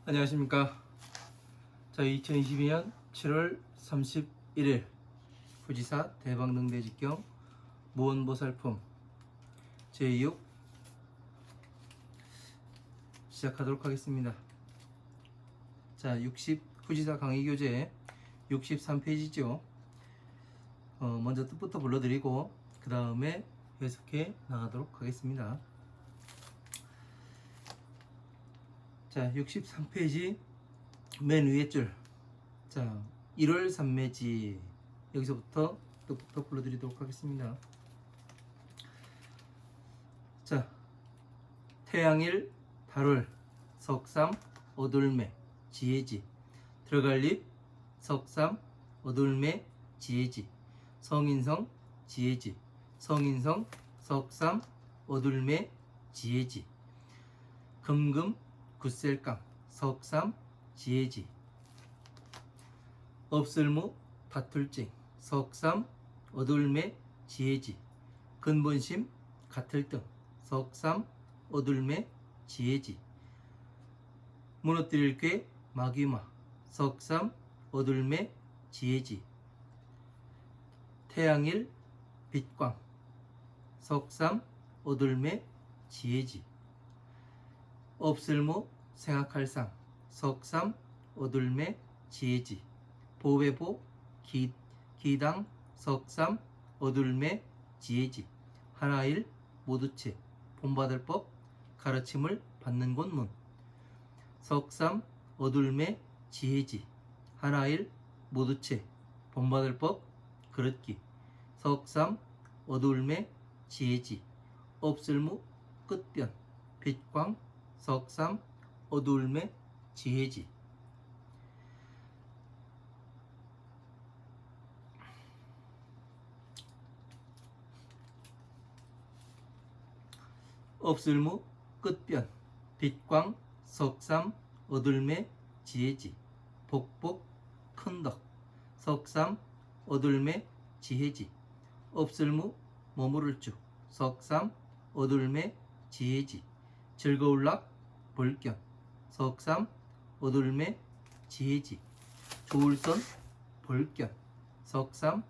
안녕하십니까. 자, 2022년 7월 31일 후지사 대박능대 직경 무언보살품 제6 시작하도록 하겠습니다. 자, 후지사 강의교재 63페이지죠. 먼저 뜻부터 불러드리고 그 다음에 해석해 나가도록 하겠습니다. 자, 63페이지 맨 위에 줄. 자, 1월 삼매지. 여기서부터 뜻부터 불러드리도록 하겠습니다. 자, 태양일, 달월, 석삼, 어돌매, 지혜지. 들어갈립, 석삼, 어돌매, 지혜지. 성인성, 지혜지. 성인성, 석삼, 어돌매, 지혜지. 금금, 굿셀강, 석삼, 지혜지. 없을무, 다툴증, 석삼, 어둘매, 지혜지. 근본심, 같을등, 석삼, 어둘매, 지혜지. 무너뜨릴 꾀, 마귀마, 석삼, 어둘매, 지혜지. 태양일, 빛광, 석삼, 어둘매, 지혜지. 없을무, 생각할상, 석삼, 어둘매, 지혜지. 보배보, 기당, 석삼, 어둘매, 지혜지. 하나일, 모두체, 본받을 법, 가르침을 받는 곳 문. 석삼, 어둘매, 지혜지. 하나일, 모두체, 본받을 법, 그릇기. 석삼, 어둘매, 지혜지. 없을무, 끝변, 빛광, 석삼, 어둘매, 지혜지. 없을무, 끝변, 빛광, 석삼, 어둘매, 지혜지. 복복, 큰덕, 석삼, 어둘매, 지혜지. 없을무, 머무를 쭉, 석삼, 어둘매, 지혜지. 즐거울락, 볼견, 석삼, 어둘매, 지혜지. 좋을선, 볼견, 석삼,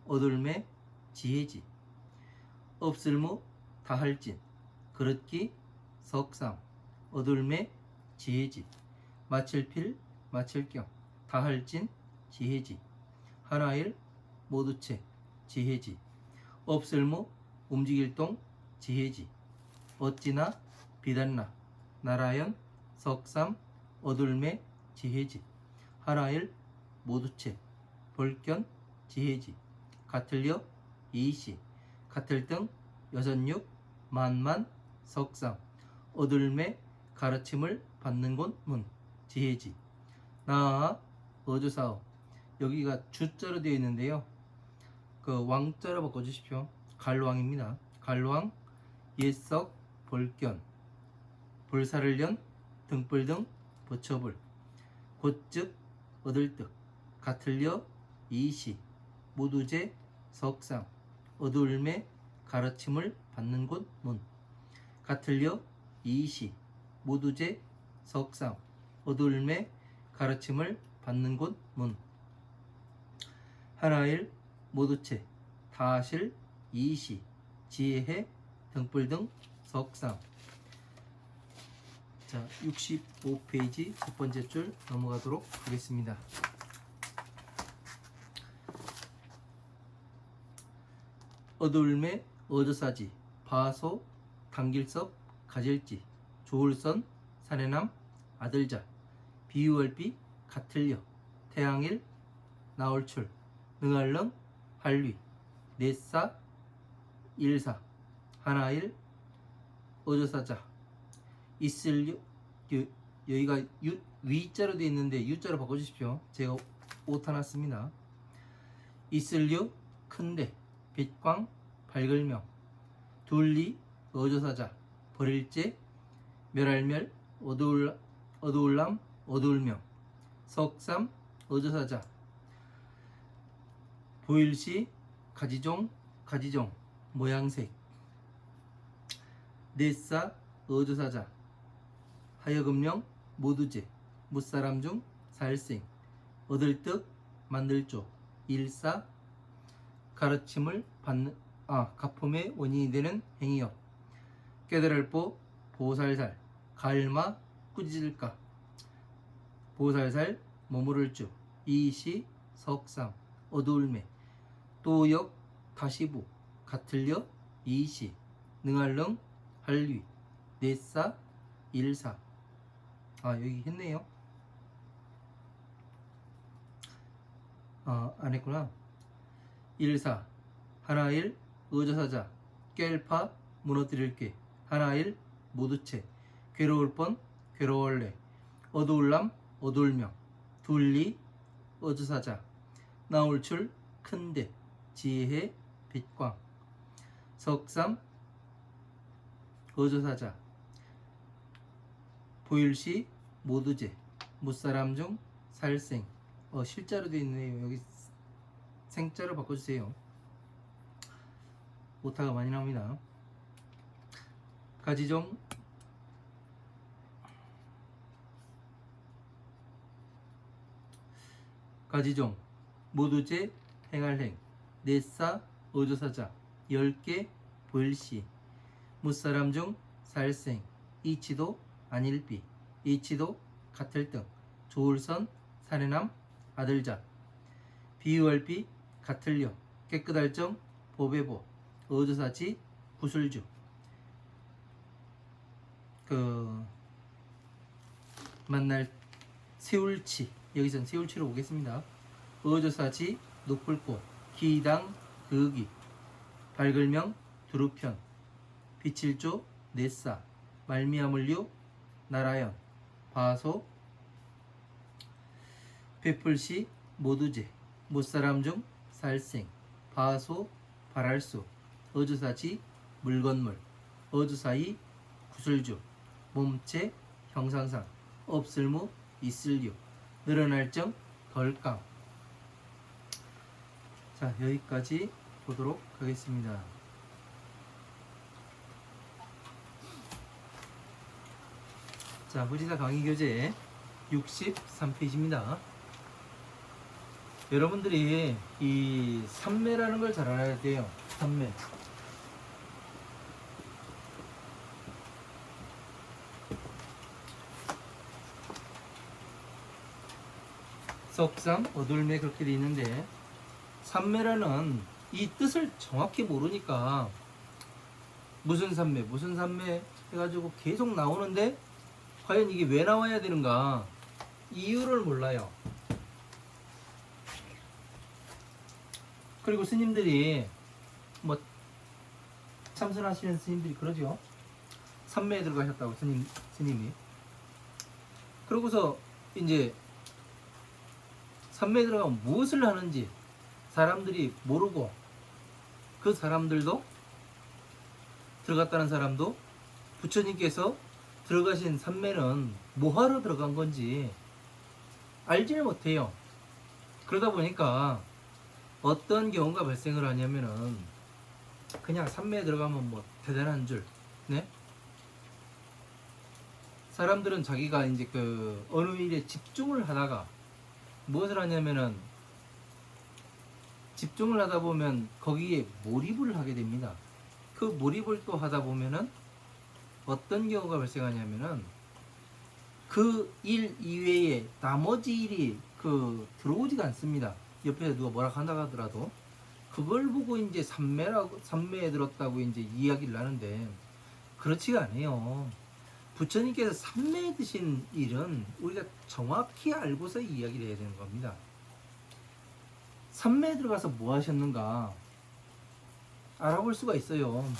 어둘매, 지혜지. 없을무, 다할진, 그릇기, 석삼, 어둘매, 지혜지. 마칠필, 마칠경, 다할진, 지혜지. 하나일, 모두체, 지혜지. 없을무, 움직일동, 지혜지. 어찌나, 비단나, 나라연, 석삼, 어둘매, 지혜지. 하나일, 모두체, 볼견, 지혜지. 같을려, 이시. 같을등, 여섯육, 만만, 석삼, 어둘매, 가르침을 받는 곳 문, 지혜지. 나아, 어조사업. 여기가 주자로 되어 있는데요. 그 왕자로 바꿔주십시오. 갈왕입니다. 갈왕, 옛석, 볼견, 볼사를연, 등불등, 버처불. 곧즉, 얻을득, 같을려, 이시, 모두제, 석삼, 어둘매, 가르침을 받는 곳 문. 같을려, 이시, 모두제, 석삼, 어둘매, 가르침을 받는 곳 문. 하나일, 모두체, 다실, 이시, 지혜, 등불등, 석삼. 자, 65페이지 첫 번째 줄 넘어가도록 하겠습니다. 어둘매, 어조사지, 바소, 당길섭, 가질지, 조울선, 사내남, 아들자. 비유얼비, 같을려, 태양일, 나올출, 능알릉, 할위, 넷사, 일사. 하나일, 어조사자. 있을려, 여기가 위자로 되어 있는데 유자로 바꿔주십시오. 제가 오타 났습니다. 있을려, 큰데, 빛광, 밝을명. 둘리, 어조사자, 버릴제, 멸할멸, 어두울람, 어두울명. 석삼, 어조사자. 보일시, 가지종, 모양색. 넷사, 어조사자. 하여금령, 모두제, 무사람 중 살생 얻을 득 만들 쪽 일사 가르침을 받는 가품의 원인이 되는 행위여 깨달을 보 보살살 가을마 꾸짖을까 보살살 머무를 줄 이시 석상 어두울매 또역 다시부 같을려 이시 능할릉 할위 넷사 일사 여기 했네요. 안 했구나. 일사 하나일 의저사자 깰파 무너뜨릴게 하나일 모두채 괴로울 뻔 괴로울래 어두울람 어두울명 둘리 어주사자 나올 줄 큰데 지혜 빛광 석삼 어조사자 보일시 모두제 무사람 중 살생 실자로 되어 있네요. 여기 생자로 바꿔주세요. 오타가 많이 나옵니다. 가지종 모두제 행할행 넷사 어조사자 10개 보일시 무사람 중 살생 이치도 안일비 이치도 같을 등 조울선 사내남 아들자 비유할비 같을려 깨끗할 정 보배보 어조사지 구술주 만날 세울치 여기선 세울치로 오겠습니다. 어조사지 높을꽃 기당 그기 발글명 두루편 비칠조 넷사 말미암을류 나라연 바소 베풀시 모두제 못사람 중 살생 바소 발할수 어주사지 물건물 어주사이 구슬주 몸체 형상상 없을무 있을류 늘어날 정 덜깡. 자 여기까지 보도록 하겠습니다. 자 후지사 강의교재 63페이지입니다. 여러분들이 이 삼매라는 걸 잘 알아야 돼요. 삼매. 석상 어둘매 그렇게 돼 있는데 삼매라는 이 뜻을 정확히 모르니까 무슨 삼매 해가지고 계속 나오는데 과연 이게 왜 나와야 되는가 이유를 몰라요. 그리고 스님들이 뭐 참선하시는 스님들이 그러죠. 삼매에 들어가셨다고 스님이. 그러고서 이제 삼매에 들어가면 무엇을 하는지 사람들이 모르고 그 사람들도 들어갔다는 사람도 부처님께서 들어가신 삼매는 뭐하러 들어간 건지 알지를 못해요. 그러다 보니까 어떤 경우가 발생을 하냐면은 그냥 삼매에 들어가면 뭐 대단한 줄, 네? 사람들은 자기가 이제 그 어느 일에 집중을 하다가 무엇을 하냐면은 집중을 하다 보면 거기에 몰입을 하게 됩니다. 그 몰입을 또 하다 보면은 어떤 경우가 발생하냐면은 그 일 이외에 나머지 일이 들어오지가 않습니다. 옆에서 누가 뭐라 한다고 하더라도 그걸 보고 이제 삼매에 들었다고 이제 이야기를 하는데 그렇지가 않아요. 부처님께서 삼매에 드신 일은 우리가 정확히 알고서 이야기를 해야 되는 겁니다. 삼매에 들어가서 뭐 하셨는가 알아볼 수가 있어요.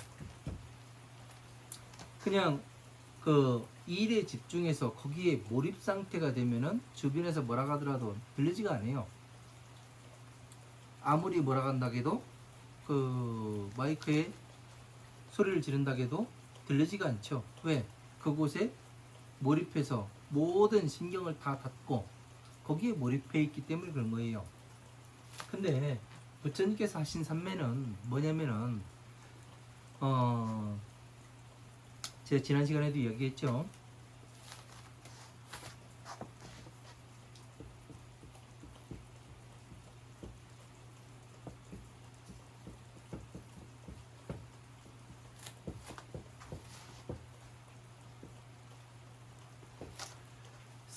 그냥 그 일에 집중해서 거기에 몰입 상태가 되면은 주변에서 뭐라 하더라도 들리지가 않아요. 아무리 뭐라 한다 해도 그 마이크에 소리를 지른다 해도 들리지가 않죠. 왜? 그곳에 몰입해서 모든 신경을 다 닫고 거기에 몰입해 있기 때문에 그런 거예요. 근데 부처님께서 하신 삼매는 뭐냐면은 제가 지난 시간에도 이야기했죠.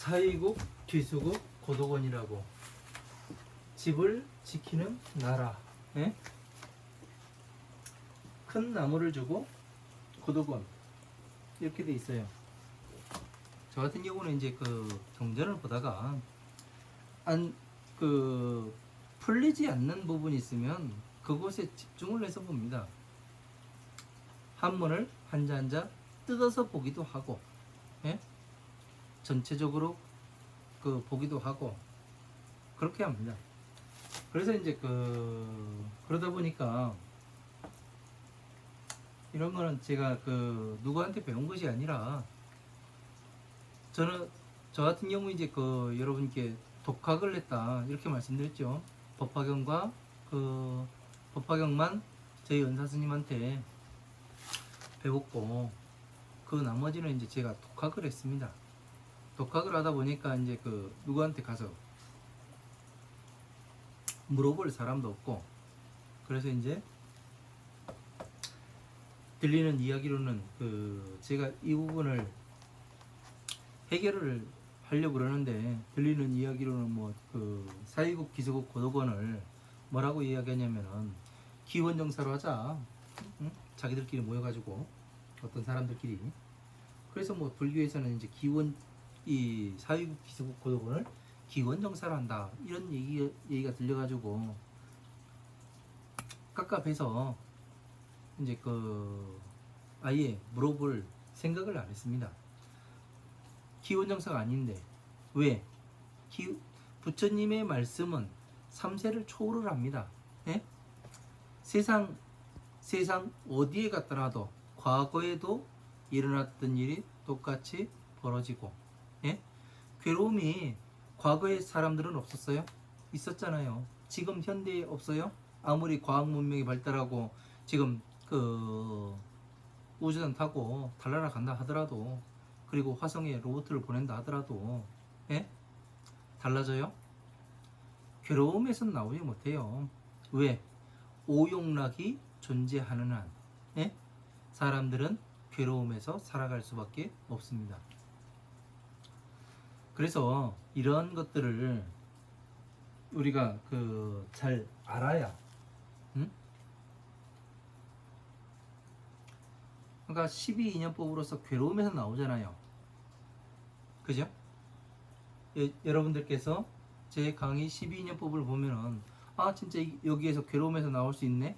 사이국 귀수국 고도건이라고 집을 지키는 나라. 예? 큰 나무를 주고 고도건 이렇게 돼 있어요. 저 같은 경우는 이제 그 경전을 보다가 풀리지 않는 부분이 있으면 그곳에 집중을 해서 봅니다. 한문을 한자 한자 뜯어서 보기도 하고, 예? 전체적으로 보기도 하고 그렇게 합니다. 그래서 이제 그러다 보니까 이런 거는 제가 누구한테 배운 것이 아니라 저 같은 경우 이제 여러분께 독학을 했다 이렇게 말씀드렸죠. 법화경과 법화경만 저희 은사 스님한테 배웠고 그 나머지는 이제 제가 독학을 했습니다. 독학을 하다 보니까 이제 누구한테 가서 물어볼 사람도 없고, 그래서 이제 들리는 이야기로는 제가 이 부분을 해결을 하려고 그러는데, 들리는 이야기로는 사이국 기수국 고도건을 뭐라고 이야기하냐면은 기원정사로 하자. 응? 자기들끼리 모여가지고 어떤 사람들끼리. 그래서 불교에서는 이제 이 사이국 기수국 고도건을 기원정사로 한다 이런 얘기가 들려가지고 깝깝해서 이제 아예 물어볼 생각을 안 했습니다. 기원정사가 아닌데 왜? 부처님의 말씀은 3세를 초월을 합니다. 예? 세상 어디에 갔더라도 과거에도 일어났던 일이 똑같이 벌어지고, 예? 괴로움이 과거의 사람들은 없었어요? 있었잖아요. 지금 현대에 없어요? 아무리 과학 문명이 발달하고 지금 우주선 타고 달나라 간다 하더라도, 그리고 화성에 로봇을 보낸다 하더라도, 예? 달라져요? 괴로움에선 나오지 못해요. 왜? 오용락이 존재하는 한, 예? 사람들은 괴로움에서 살아갈 수밖에 없습니다. 그래서 이런 것들을 우리가 잘 알아야, 응? 그러니까 12인연법으로서 괴로움에서 나오잖아요. 그죠? 여러분들께서 제 강의 12인연법을 보면은 진짜 여기에서 괴로움에서 나올 수 있네?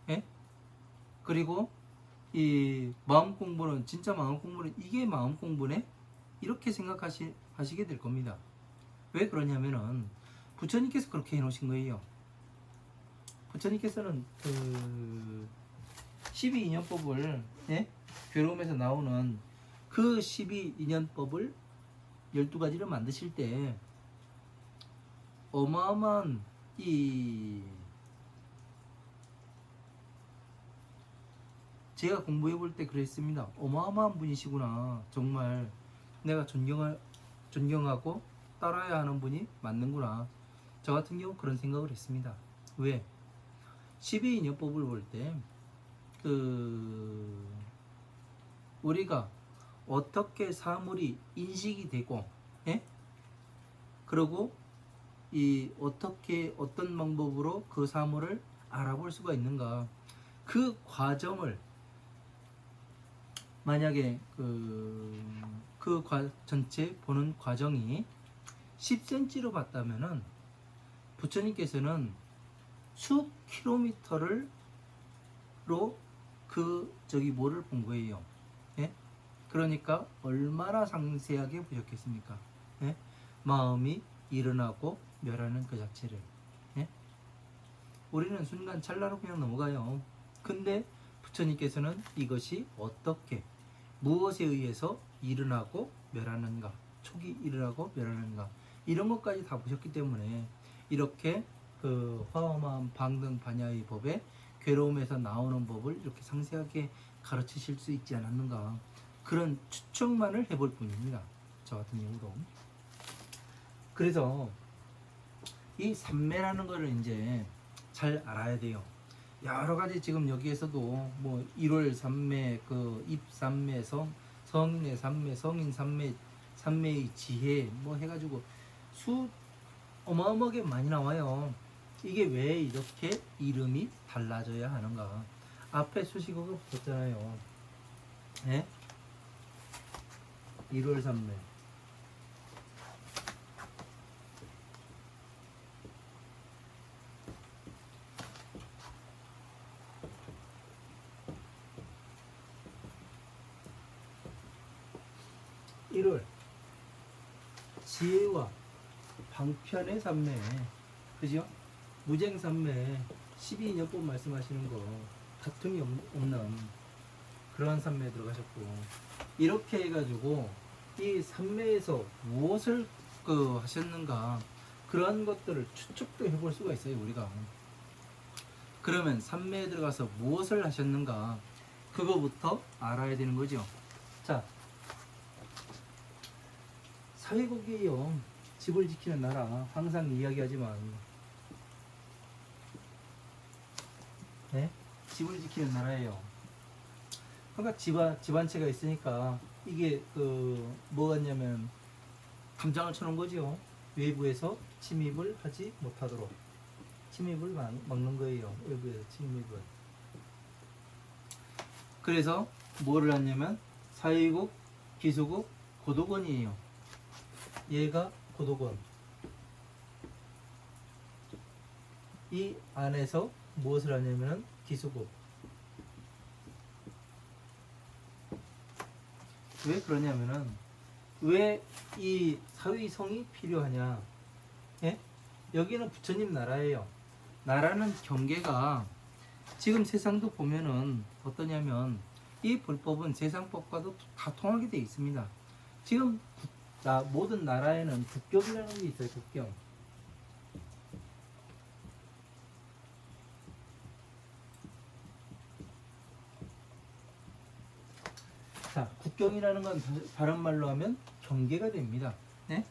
예? 그리고 이 마음 공부는, 진짜 마음 공부는 이게 마음 공부네? 이렇게 하시게 될 겁니다. 왜 그러냐면은 부처님께서 그렇게 해놓으신 거예요. 부처님께서는 12인연법을, 예? 괴로움에서 나오는 그 12인연법을 12가지를 만드실 때 어마어마한 제가 공부해 볼 때 그랬습니다. 어마어마한 분이시구나. 정말 내가 존경하고 따라야 하는 분이 맞는구나. 저 같은 경우 그런 생각을 했습니다. 왜? 12인연법을 볼 때 우리가 어떻게 사물이 인식이 되고, 예? 그리고 어떤 방법으로 그 사물을 알아볼 수가 있는가, 그 과정을, 만약에 전체 보는 과정이 10cm로 봤다면은 부처님께서는 수 킬로미터로 뭐를 본 거예요. 예? 그러니까 얼마나 상세하게 보셨겠습니까? 예? 마음이 일어나고 멸하는 그 자체를. 예? 우리는 순간 찰나로 그냥 넘어가요. 근데 부처님께서는 이것이 어떻게, 무엇에 의해서 일어나고 멸하는가, 촉이 일어나고 멸하는가, 이런 것까지 다 보셨기 때문에 이렇게 화엄한 방등 반야의 법에 괴로움에서 나오는 법을 이렇게 상세하게 가르치실 수 있지 않았는가, 그런 추측만을 해볼 뿐입니다. 저 같은 경우도. 그래서 이 삼매라는 거를 이제 잘 알아야 돼요. 여러 가지 지금 여기에서도 일월 삼매, 입삼매, 성인의 삼매, 성인 삼매, 삼매의 지혜 뭐 해가지고 수 어마어마하게 많이 나와요. 이게 왜 이렇게 이름이 달라져야 하는가? 앞에 수식어가 붙었잖아요. 네? 1월 삼매. (1월) 지혜와 방편의 삼매, 그죠? 무쟁 삼매 12인연법 말씀하시는 거 다툼이 없는 그러한 삼매에 들어가셨고, 이렇게 해가지고 이 삼매에서 무엇을 하셨는가, 그러한 것들을 추측도 해볼 수가 있어요 우리가. 그러면 삼매에 들어가서 무엇을 하셨는가, 그거부터 알아야 되는 거죠. 자, 사회국이에요. 집을 지키는 나라, 항상 이야기하지만, 네? 집을 지키는 나라예요. 그러니까 집안채가 있으니까 이게 뭐 같냐면 담장을 쳐놓은 거지요. 외부에서 침입을 하지 못하도록 침입을 막는 거예요. 외부에서 침입을. 그래서 뭐를 하냐면 사회국, 기수국, 고도권이에요. 얘가 고도권. 이 안에서 무엇을 하냐면 기수국. 왜 그러냐면은, 왜 이 사위성이 필요하냐? 예? 여기는 부처님 나라예요. 나라는 경계가 지금 세상도 보면은 어떠냐면, 이 불법은 세상법과도 다 통하게 되어 있습니다. 지금 모든 나라에는 국경이라는 게 있어요. 국경. 자, 국경이라는 건 다른 말로 하면 경계가 됩니다. 네?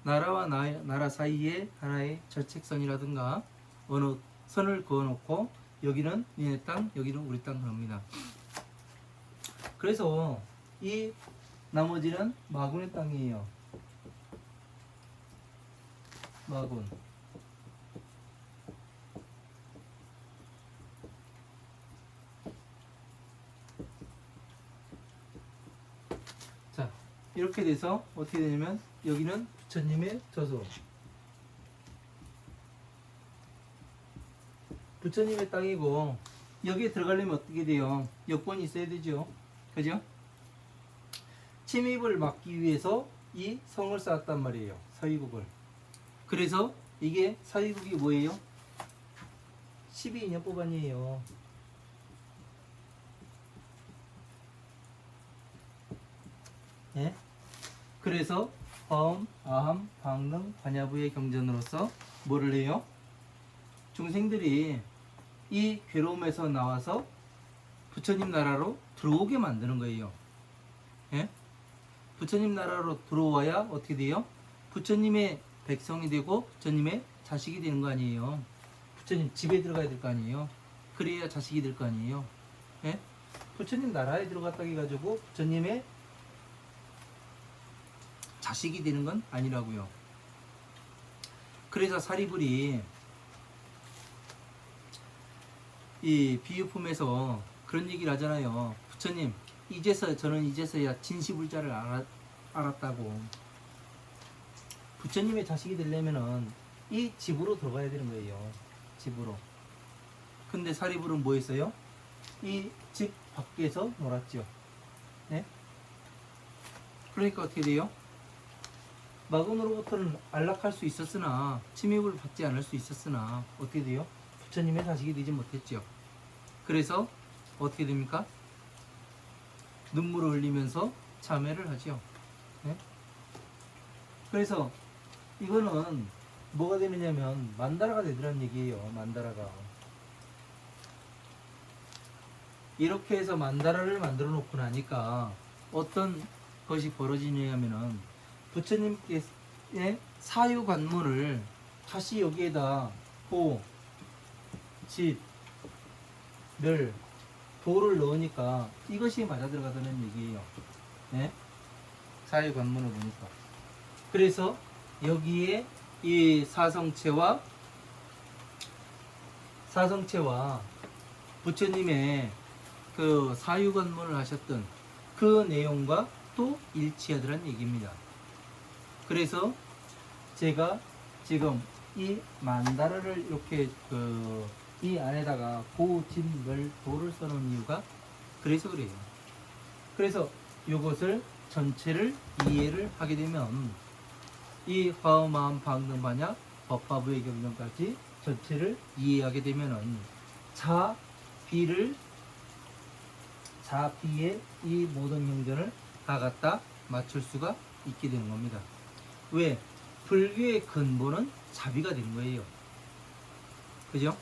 나라와 나라 사이에 하나의 절책선이라든가 어느 선을 그어놓고, 여기는 니네 땅, 여기는 우리 땅 그럽니다. 그래서 이 나머지는 마군의 땅이에요. 마군. 자, 이렇게 돼서 어떻게 되냐면, 여기는 부처님의 저소, 부처님의 땅이고, 여기에 들어가려면 어떻게 돼요? 여건이 있어야 되죠. 그죠? 침입을 막기 위해서 이 성을 쌓았단 말이에요. 사위국을. 그래서 이게 사위국이 뭐예요? 12인연법 아니에요. 예? 그래서 화엄, 아함, 방능, 관야부의 경전으로서 뭐를 해요? 중생들이 이 괴로움에서 나와서 부처님 나라로 들어오게 만드는 거예요. 예? 부처님 나라로 들어와야 어떻게 돼요? 부처님의 백성이 되고 부처님의 자식이 되는 거 아니에요. 부처님 집에 들어가야 될 거 아니에요. 그래야 자식이 될 거 아니에요. 예? 부처님 나라에 들어갔다 해가지고 부처님의 자식이 되는 건 아니라고요. 그래서 사리불이 이 비유품에서 그런 얘기를 하잖아요. 부처님, 저는 이제서야 진시불자를 알았다고. 부처님의 자식이 되려면은 이 집으로 들어가야 되는 거예요. 집으로. 근데 사리불은 뭐 했어요? 이 집 밖에서 놀았죠. 네? 그러니까 어떻게 돼요? 마군으로부터는 안락할 수 있었으나, 침입을 받지 않을 수 있었으나 어떻게 돼요? 부처님의 자식이 되지 못했죠. 그래서 어떻게 됩니까? 눈물을 흘리면서 참회를 하죠. 네? 그래서 이거는 뭐가 되느냐면 만다라가 되더란 얘기예요. 만다라가. 이렇게 해서 만다라를 만들어 놓고 나니까 어떤 것이 벌어지냐면은, 부처님께의 사유관문을 다시 여기에다 호, 집, 멸, 도를 넣으니까 이것이 맞아 들어가다는 얘기예요. 네? 사유관문을 보니까. 그래서 여기에 이 사성체와 부처님의 그 사유관문을 하셨던 그 내용과 또 일치하더란 얘기입니다. 그래서 제가 지금 이 만다라를 이렇게 이 안에다가 고진멸도를 써놓은 이유가 그래서 그래요. 그래서 이것을 전체를 이해를 하게 되면 이 화엄마음 방등반야 법화부의 경전까지 전체를 이해하게 되면은 자비의 이 모든 경전을 다 갖다 맞출 수가 있게 되는 겁니다. 왜? 불교의 근본은 자비가 된 거예요. 그죠?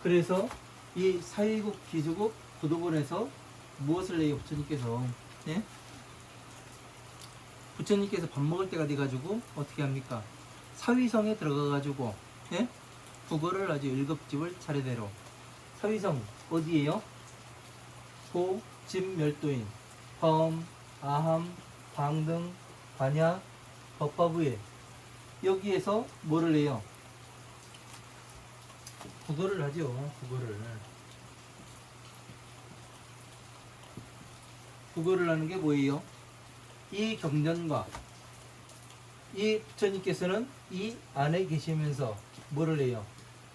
그래서 이 사위국 기주국 구도본에서 무엇을 해요? 부처님께서 예? 부처님께서 밥 먹을 때가 돼가지고 어떻게 합니까? 사위성에 들어가가지고 예? 국어를 아주 1급집을 차례대로. 사위성 어디에요? 고, 진, 멸도인, 화엄, 아함, 방등, 반야, 법화부에 여기에서 뭐를 해요? 국어를 하죠. 국어를 하는 게 뭐예요? 이 경전과 이 부처님께서는 이 안에 계시면서 뭐를 해요?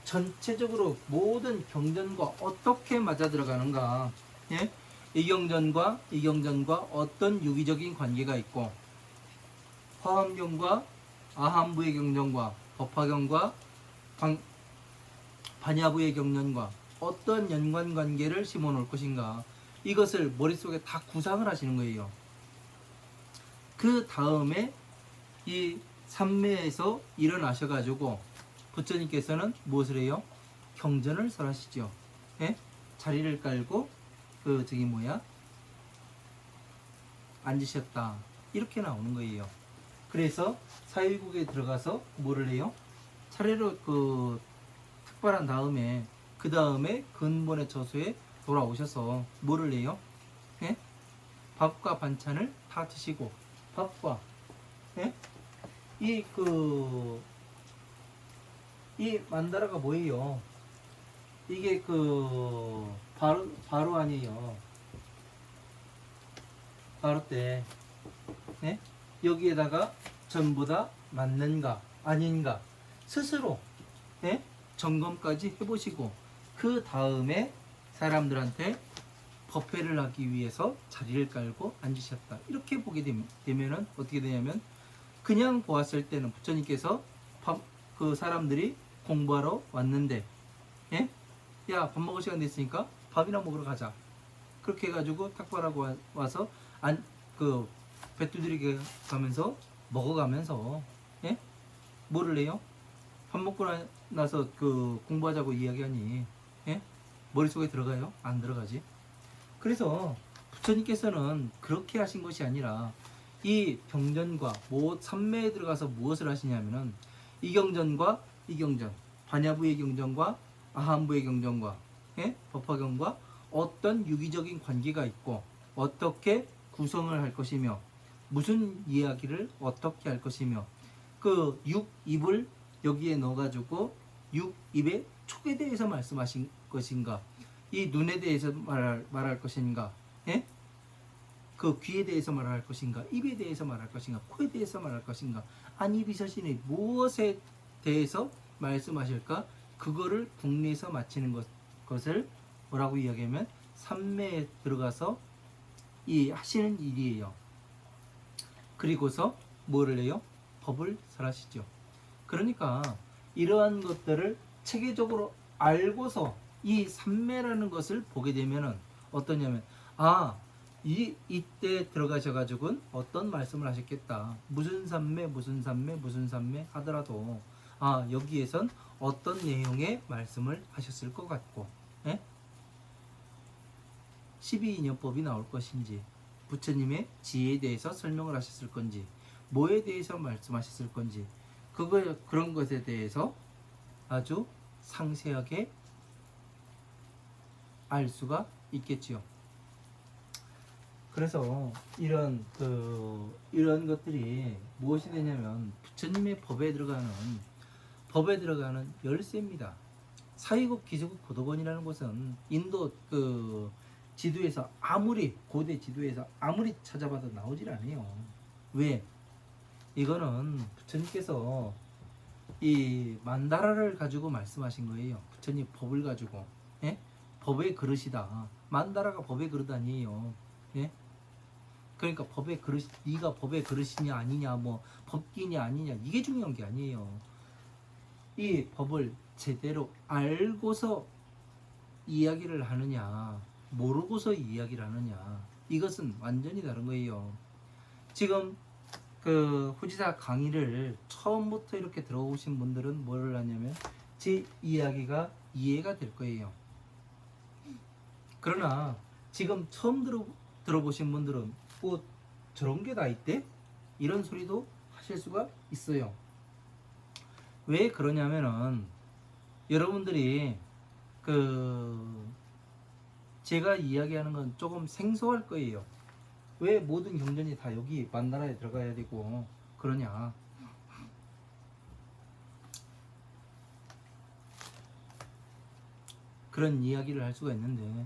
전체적으로 모든 경전과 어떻게 맞아 들어가는가? 예? 이 경전과 어떤 유기적인 관계가 있고, 화엄경과 아함부의 경전과 법화경과 반야부의 경전과 어떤 연관관계를 심어 놓을 것인가, 이것을 머릿속에 다 구상을 하시는 거예요. 그 다음에 이 삼매에서 일어나셔가지고 부처님께서는 무엇을 해요? 경전을 설하시죠. 예? 자리를 깔고 앉으셨다, 이렇게 나오는 거예요. 그래서 사위국에 들어가서 뭐를 해요? 차례로 특발한 다음에 그 다음에 근본의 저수에 돌아오셔서 뭐를 해요? 예? 밥과 반찬을 다 드시고, 밥과 예? 이 만다라가 뭐예요? 이게 바로 아니에요. 바로 때 예? 여기에다가 전부 다 맞는가 아닌가 스스로 예? 점검까지 해보시고, 그 다음에 사람들한테 법회를 하기 위해서 자리를 깔고 앉으셨다, 이렇게 보게 되면은 어떻게 되냐면, 그냥 보았을 때는 부처님께서 그 사람들이 공부하러 왔는데 예? 야, 밥 먹을 시간 됐으니까 밥이나 먹으러 가자, 그렇게 해가지고 탁발하고 와서 배 두드리게 가면서 먹어가면서 예? 뭐를 해요? 밥 먹고 나서 공부하자고 이야기하니 예? 머릿속에 들어가요? 안 들어가지? 그래서 부처님께서는 그렇게 하신 것이 아니라 이 경전과 삼매에 들어가서 무엇을 하시냐면은 이 경전과 이 경전, 반야부의 경전과 아함부의 경전과 예? 법화경과 어떤 유기적인 관계가 있고 어떻게 구성을 할 것이며 무슨 이야기를 어떻게 할 것이며 그 육입을 여기에 넣어가지고 육입의 촉에 대해서 말씀하신 것인가, 이 눈에 대해서 말할 것인가, 예? 그 귀에 대해서 말할 것인가, 입에 대해서 말할 것인가, 코에 대해서 말할 것인가, 안이비서신의 무엇에 대해서 말씀하실까, 그거를 국내에서 마치는 것을 뭐라고 이야기하면 삼매에 들어가서 이 하시는 일이에요. 그리고서 뭐를 해요? 법을 설하시죠. 그러니까 이러한 것들을 체계적으로 알고서 이 삼매라는 것을 보게 되면은 어떠냐면, 이때 들어가셔가지고는 어떤 말씀을 하셨겠다, 무슨 삼매 하더라도 여기에선 어떤 내용의 말씀을 하셨을 것 같고, 예? 12인연법이 나올 것인지, 부처님의 지혜에 대해서 설명을 하셨을 건지, 뭐에 대해서 말씀하셨을 건지, 그런 것에 대해서 아주 상세하게 알 수가 있겠지요. 그래서 이런 것들이 무엇이 되냐면 부처님의 법에 들어가는 열쇠입니다. 사회국 기수국 고도번이라는 곳은 인도 지도에서 고대 지도에서 아무리 찾아봐도 나오질 않아요. 왜? 이거는 부처님께서 이 만다라를 가지고 말씀하신 거예요. 부처님 법을 가지고. 예? 법의 그릇이다. 만다라가 법의 그릇 아니에요. 예? 그러니까 법의 그릇, 네가 법의 그릇이냐 아니냐, 뭐 법기냐 아니냐, 이게 중요한 게 아니에요. 이 법을 제대로 알고서 이야기를 하느냐, 모르고서 이야기를 하느냐, 이것은 완전히 다른 거예요. 지금 후지사 강의를 처음부터 이렇게 들어오신 분들은 뭐를 하냐면 제 이야기가 이해가 될 거예요. 그러나 지금 처음 들어보신 분들은 저런 게 다 있대? 이런 소리도 하실 수가 있어요. 왜 그러냐면은 여러분들이 제가 이야기하는 건 조금 생소할 거예요. 왜 모든 경전이 다 여기 만나라에 들어가야 되고 그러냐? 그런 이야기를 할 수가 있는데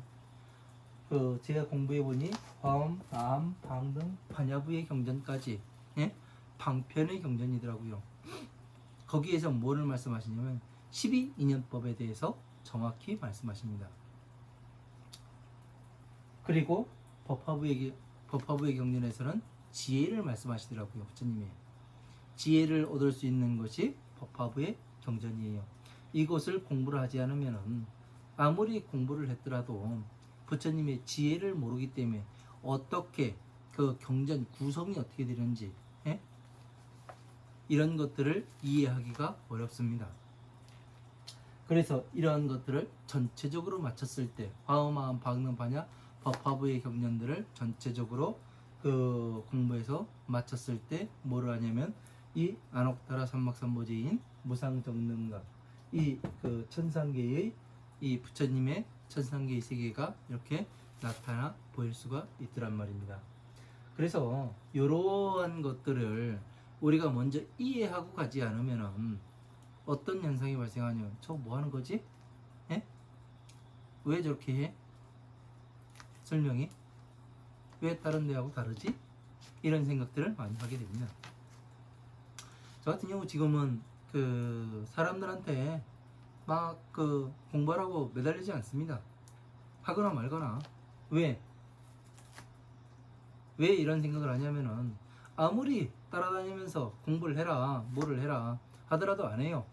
제가 공부해보니 화엄, 암, 방 등 반야부의 경전까지 방편의 경전이더라고요. 거기에서 뭐를 말씀하시냐면 12인연법에 대해서 정확히 말씀하십니다. 그리고 법화부의 경전에서는 지혜를 말씀하시더라고요. 부처님이 지혜를 얻을 수 있는 것이 법화부의 경전이에요. 이것을 공부를 하지 않으면 아무리 공부를 했더라도 부처님의 지혜를 모르기 때문에 어떻게 그 경전 구성이 어떻게 되는지 이런 것들을 이해하기가 어렵습니다. 그래서 이러한 것들을 전체적으로 맞췄을 때 화엄, 방능, 반야, 법화부의 경전들을 전체적으로 공부해서 맞췄을 때 뭐를 하냐면 이 안옥다라 삼막삼보제인 무상정능각 이 천상계의 이 부처님의 천상계의 세계가 이렇게 나타나 보일 수가 있더란 말입니다. 그래서 이러한 것들을 우리가 먼저 이해하고 가지 않으면 어떤 현상이 발생하냐면 저거 뭐 하는 거지? 에? 왜 저렇게 해? 설명이? 왜 다른 데하고 다르지? 이런 생각들을 많이 하게 됩니다. 저 같은 경우 지금은 사람들한테 막 공부하라고 매달리지 않습니다. 하거나 말거나. 왜 이런 생각을 하냐면은 아무리 따라다니면서 공부를 해라 뭐를 해라 하더라도 안 해요.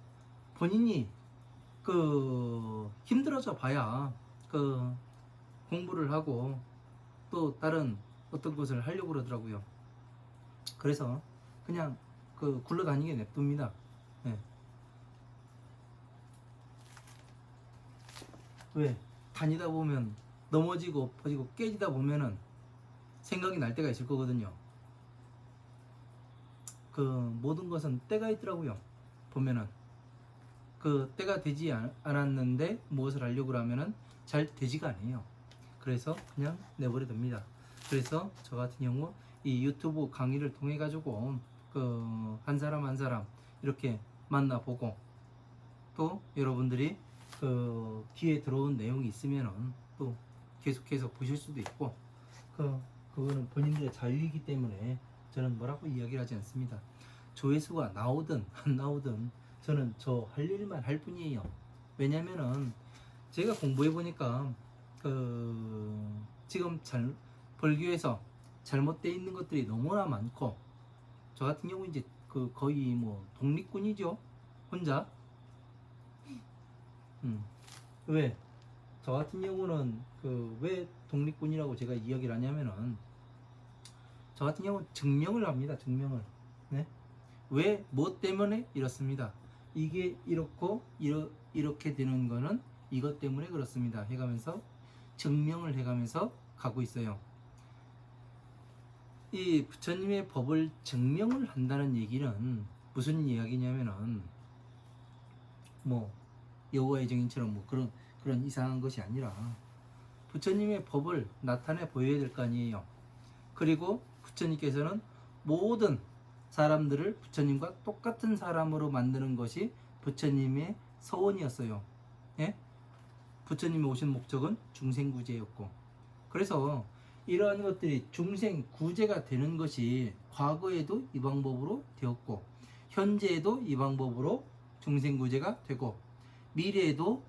본인이 힘들어져 봐야 공부를 하고 또 다른 어떤 것을 하려고 그러더라고요. 그래서 그냥 굴러다니게 냅둡니다. 네. 왜? 다니다 보면 넘어지고 엎어지고 깨지다 보면은 생각이 날 때가 있을 거거든요. 모든 것은 때가 있더라고요. 보면은 때가 되지 않았는데 무엇을 하려고 하면은 잘 되지가 않아요. 그래서 그냥 내버려 둡니다. 그래서 저 같은 경우 이 유튜브 강의를 통해 가지고 한 사람 한 사람 이렇게 만나보고 또 여러분들이 귀에 들어온 내용이 있으면은 또 계속해서 보실 수도 있고 그거는 본인들의 자유이기 때문에 저는 뭐라고 이야기를 하지 않습니다. 조회수가 나오든 안 나오든 저는 저 할 일만 할 뿐이에요. 왜냐면은 제가 공부해 보니까 지금 벌교에서 잘못되어 있는 것들이 너무나 많고 저 같은 경우 이제 거의 뭐 독립군이죠. 혼자. 왜? 저 같은 경우는 왜 독립군이라고 제가 이야기를 하냐면은 저 같은 경우는 증명을 합니다. 증명을. 네? 왜? 뭐 때문에 이렇습니다. 이게 이렇고 이렇게 되는 거는 이것 때문에 그렇습니다. 해가면서 증명을 해가면서 가고 있어요. 이 부처님의 법을 증명을 한다는 얘기는 무슨 이야기냐면은 뭐 여호와의 증인처럼 뭐 그런 이상한 것이 아니라 부처님의 법을 나타내 보여야 될 거 아니에요. 그리고 부처님께서는 모든 사람들을 부처님과 똑같은 사람으로 만드는 것이 부처님의 서원이었어요. 예? 부처님이 오신 목적은 중생구제였고, 그래서 이러한 것들이 중생구제가 되는 것이 과거에도 이 방법으로 되었고, 현재에도 이 방법으로 중생구제가 되고, 미래에도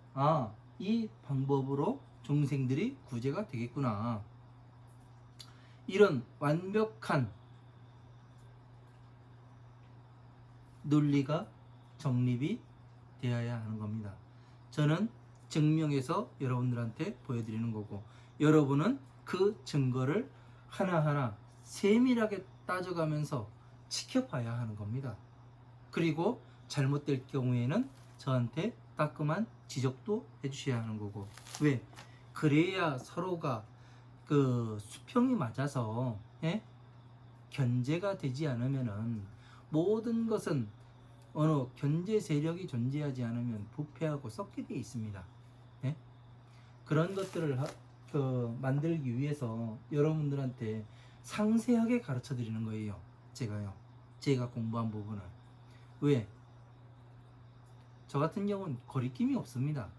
이 방법으로 중생들이 구제가 되겠구나, 이런 완벽한 논리가 정립이 되어야 하는 겁니다. 저는 증명해서 여러분들한테 보여드리는 거고, 여러분은 그 증거를 하나하나 세밀하게 따져가면서 지켜봐야 하는 겁니다. 그리고 잘못될 경우에는 저한테 따끔한 지적도 해주셔야 하는 거고, 왜? 그래야 서로가 그 수평이 맞아서 견제가 되지 않으면은, 모든 것은 어느 견제 세력이 존재하지 않으면 부패하고 썩게 되어 있습니다. 예? 그런 것들을 만들기 위해서 여러분들한테 상세하게 가르쳐 드리는 거예요. 제가 공부한 부분을. 왜? 저 같은 경우는 거리낌이 없습니다.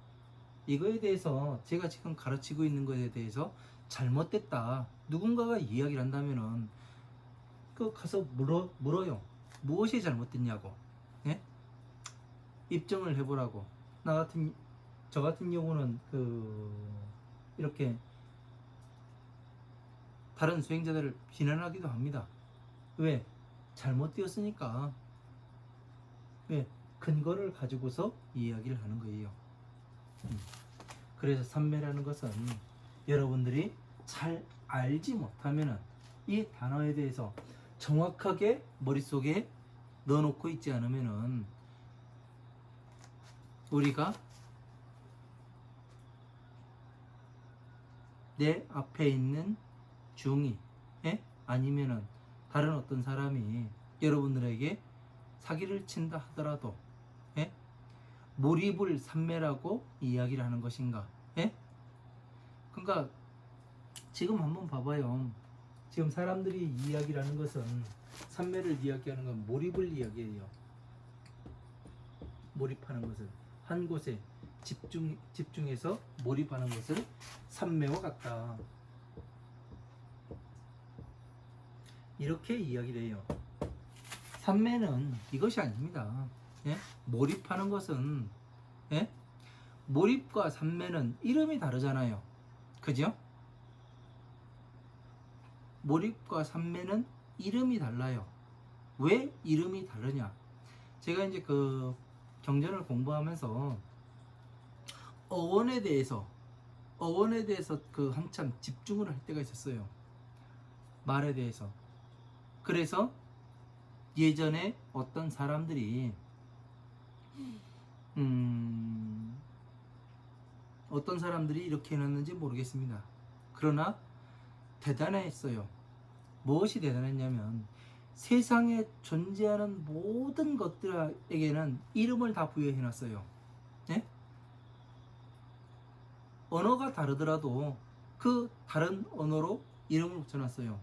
이거에 대해서, 제가 지금 가르치고 있는 것에 대해서 잘못됐다, 누군가가 이야기를 한다면은 가서 물어요. 무엇이 잘못됐냐고. 예? 입증을 해보라고. 저 같은 경우는 이렇게 다른 수행자들을 비난하기도 합니다. 왜? 잘못되었으니까. 왜? 근거를 가지고서 이야기를 하는 거예요. 그래서 삼매라는 것은 여러분들이 잘 알지 못하면은, 이 단어에 대해서 정확하게 머릿속에 넣어놓고 있지 않으면은, 우리가 내 앞에 있는 중이 아니면은 다른 어떤 사람이 여러분들에게 사기를 친다 하더라도 몰입을 삼매라고 이야기를 하는 것인가? 그러니까 지금 한번 봐봐요. 지금 사람들이 이야기를 하는 것은, 삼매를 이야기하는 건 몰입을 이야기해요. 몰입하는 것을, 한 곳에 집중해서 몰입하는 것을 삼매와 같다, 이렇게 이야기를 해요. 삼매는 이것이 아닙니다. 몰입하는 것은, 몰입과 삼매는 이름이 다르잖아요. 그죠? 몰입과 삼매는 이름이 달라요. 왜 이름이 다르냐? 제가 이제 경전을 공부하면서 어원에 대해서 한참 집중을 할 때가 있었어요. 말에 대해서. 그래서 예전에 어떤 사람들이 이렇게 해놨는지 모르겠습니다. 그러나 대단했어요. 무엇이 대단했냐면, 세상에 존재하는 모든 것들에게는 이름을 다 부여해놨어요. 언어가 다르더라도 그 다른 언어로 이름을 붙여놨어요.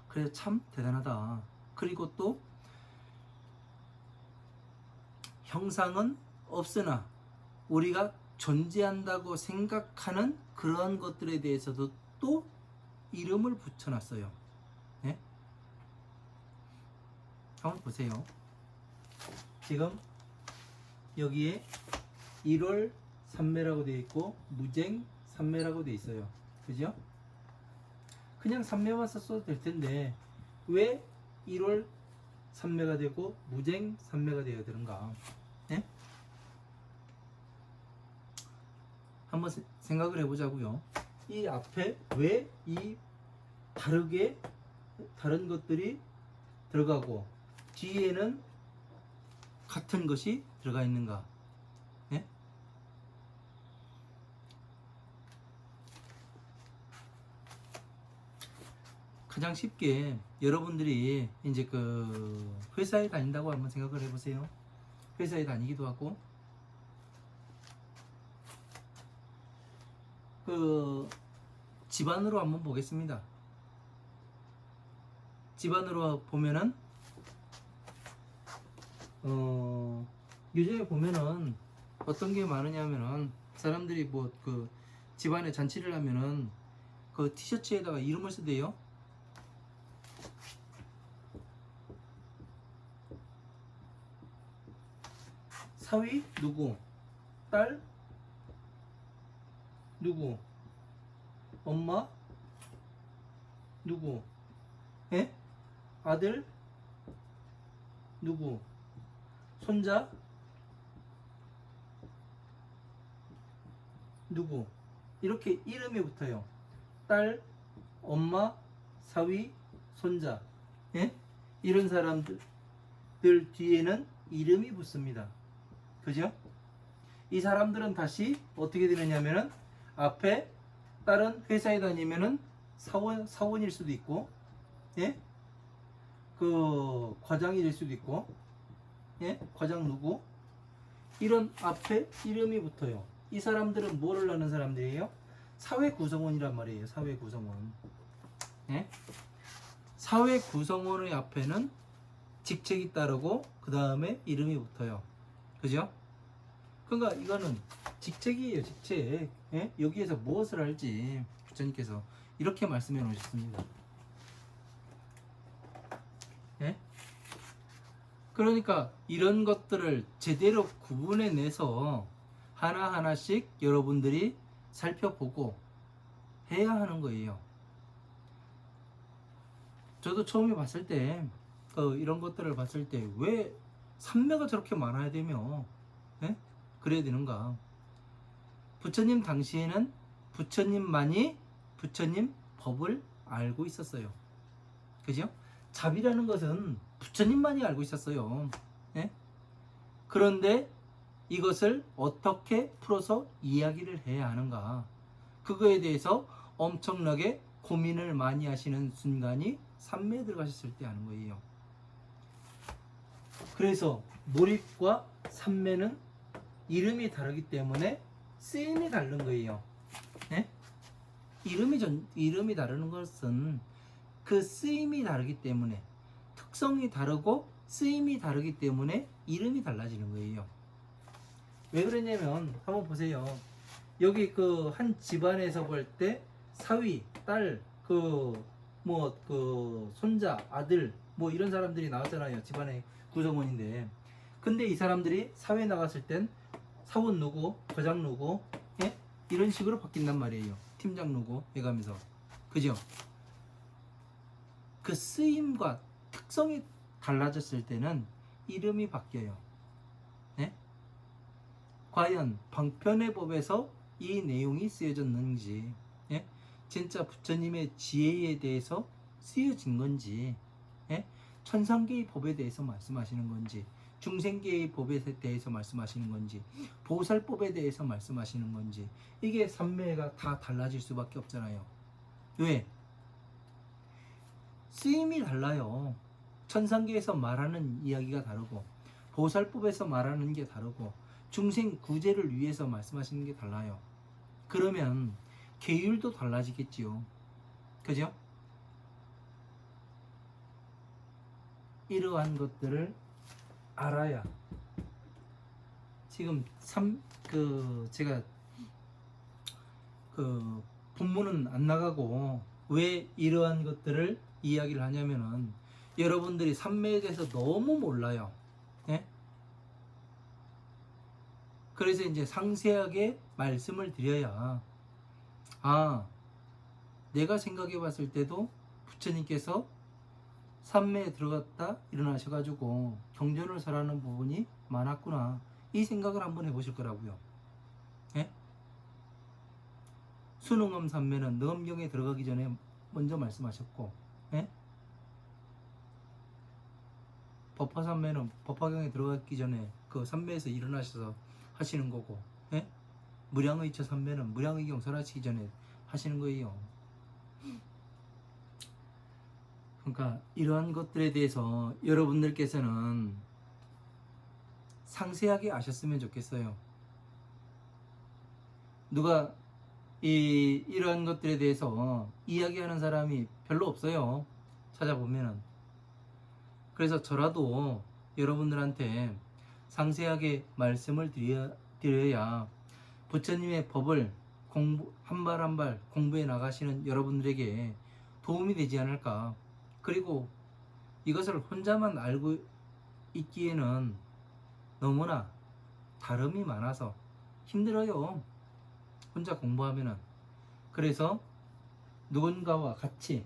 그래서 참 대단하다. 그리고 또 형상은 없으나 우리가 존재한다고 생각하는 그러한 것들에 대해서도 또 이름을 붙여놨어요. 한번 보세요. 지금 여기에 1월 삼매라고 되어 있고 무쟁 삼매라고 되어 있어요. 그죠? 그냥 삼매만 썼어도 될 텐데 왜 1월 삼매가 되고 무쟁 삼매가 되어야 되는가? 한번 생각을 해보자고요. 이 앞에 왜 이 다른 것들이 들어가고 뒤에는 같은 것이 들어가 있는가? 가장 쉽게 여러분들이 이제 회사에 다닌다고 한번 생각을 해보세요. 회사에 다니기도 하고 그 집안으로 한번 보겠습니다. 집안으로 보면은 요즘에 보면은 어떤 게 많으냐면은 사람들이 뭐 그 집안에 잔치를 하면은 그 티셔츠에다가 이름을 쓰대요. 사위 누구, 딸 누구, 엄마 누구, 예? 아들 누구, 손자 누구, 이렇게 이름이 붙어요. 딸, 엄마, 사위, 손자, 예? 이런 사람들 뒤에는 이름이 붙습니다. 그죠? 이 사람들은 다시 어떻게 되느냐면은 앞에 다른 회사에 다니면은 사원일 수도 있고, 예? 그 과장이 될 수도 있고, 예? 과장 누구? 이런 앞에 이름이 붙어요. 이 사람들은 뭐를 하는 사람들이에요? 사회 구성원이란 말이에요. 사회 구성원. 예? 사회 구성원의 앞에는 직책이 따르고 그 다음에 이름이 붙어요. 그죠? 그러니까 이거는 직책이에요. 직책. 예? 여기에서 무엇을 할지 부처님께서 이렇게 말씀해 놓으셨습니다. 예? 그러니까 이런 것들을 제대로 구분해 내서 하나하나씩 여러분들이 살펴보고 해야 하는 거예요. 저도 처음에 봤을 때 이런 것들을 봤을 때 왜 삼매가 저렇게 많아야 되며, 예? 그래야 되는가? 부처님 당시에는 부처님만이 부처님 법을 알고 있었어요. 그죠? 잡이라는 것은 부처님만이 알고 있었어요. 예? 그런데 이것을 어떻게 풀어서 이야기를 해야 하는가? 그거에 대해서 엄청나게 고민을 많이 하시는 순간이 삼매에 들어가셨을 때 하는 거예요. 그래서 몰입과 삼매는 이름이 다르기 때문에 쓰임이 다른 거예요. 네? 이름이 다르는 것은 그 쓰임이 다르기 때문에, 특성이 다르고 쓰임이 다르기 때문에 이름이 달라지는 거예요. 왜 그러냐면 한번 보세요. 여기 그 한 집안에서 볼 때 사위, 딸, 손자, 아들 뭐 이런 사람들이 나왔잖아요. 집안의 구성원인데. 근데 이 사람들이 사회에 나갔을 땐 사원 누구, 과장 누구, 예? 이런 식으로 바뀐단 말이에요. 팀장 누구 해가면서. 그죠? 그 쓰임과 특성이 달라졌을 때는 이름이 바뀌어요. 네? 과연 방편의 법에서 이 내용이 쓰여졌는지, 예? 진짜 부처님의 지혜에 대해서 쓰여진 건지, 예? 천상계의 법에 대해서 말씀하시는 건지, 중생계의 법에 대해서 말씀하시는 건지, 보살법에 대해서 말씀하시는 건지, 이게 삼매가 다 달라질 수밖에 없잖아요. 왜? 쓰임이 달라요. 천상계에서 말하는 이야기가 다르고, 보살법에서 말하는 게 다르고, 중생 구제를 위해서 말씀하시는 게 달라요. 그러면 계율도 달라지겠지요. 그죠? 이러한 것들을 알아야 지금 제가 본문은 안 나가고 왜 이러한 것들을 이야기를 하냐면은 여러분들이 삼매에 대해서 너무 몰라요. 예? 그래서 이제 상세하게 말씀을 드려야, 내가 생각해 봤을 때도 부처님께서 삼매에 들어갔다 일어나셔가지고 경전을 설하는 부분이 많았구나, 이 생각을 한번 해보실 거라고요. 예? 순응엄 삼매는 능엄경에 들어가기 전에 먼저 말씀하셨고, 예? 법화 삼매는 법화경에 들어가기 전에 그 삼매에서 일어나셔서 하시는 거고, 예? 무량의처 삼매는 무량의경 설하시기 전에 하시는 거예요. 그러니까 이러한 것들에 대해서 여러분들께서는 상세하게 아셨으면 좋겠어요. 누가 이러한 것들에 대해서 이야기하는 사람이 별로 없어요. 찾아보면은. 그래서 저라도 여러분들한테 상세하게 말씀을 드려야 부처님의 법을 한 발 한 발 공부해 나가시는 여러분들에게 도움이 되지 않을까. 그리고 이것을 혼자만 알고 있기에는 너무나 다름이 많아서 힘들어요. 혼자 공부하면은. 그래서 누군가와 같이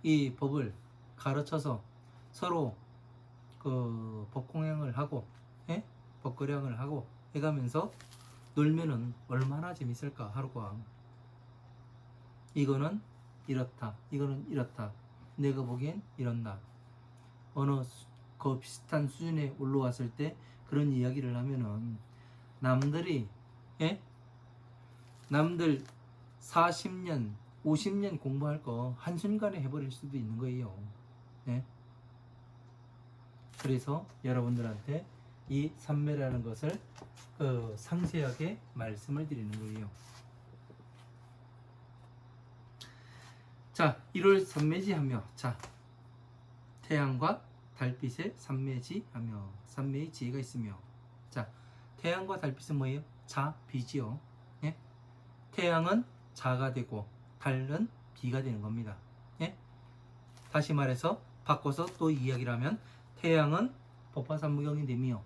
이 법을 가르쳐서 서로 그 법공양을 하고, 예? 법거량을 하고 해가면서 놀면은 얼마나 재밌을까. 하루가 이거는 이렇다, 이거는 이렇다, 내가 보기엔 이런다. 어느 그 비슷한 수준에 올라왔을 때 그런 이야기를 하면은 남들이, 예? 남들 40년 50년 공부할 거 한순간에 해버릴 수도 있는 거예요. 예? 그래서 여러분들한테 이 삼매라는 것을 상세하게 말씀을 드리는 거예요. 자, 1월 삼매지하며, 자, 태양과 달빛의 삼매지하며, 삼매의 지혜가 있으며. 자, 태양과 달빛은 뭐예요? 자, 비지요. 예? 태양은 자가 되고 달은 비가 되는 겁니다. 예? 다시 말해서 바꿔서 또 이야기를 하면 태양은 법화삼무경이 되며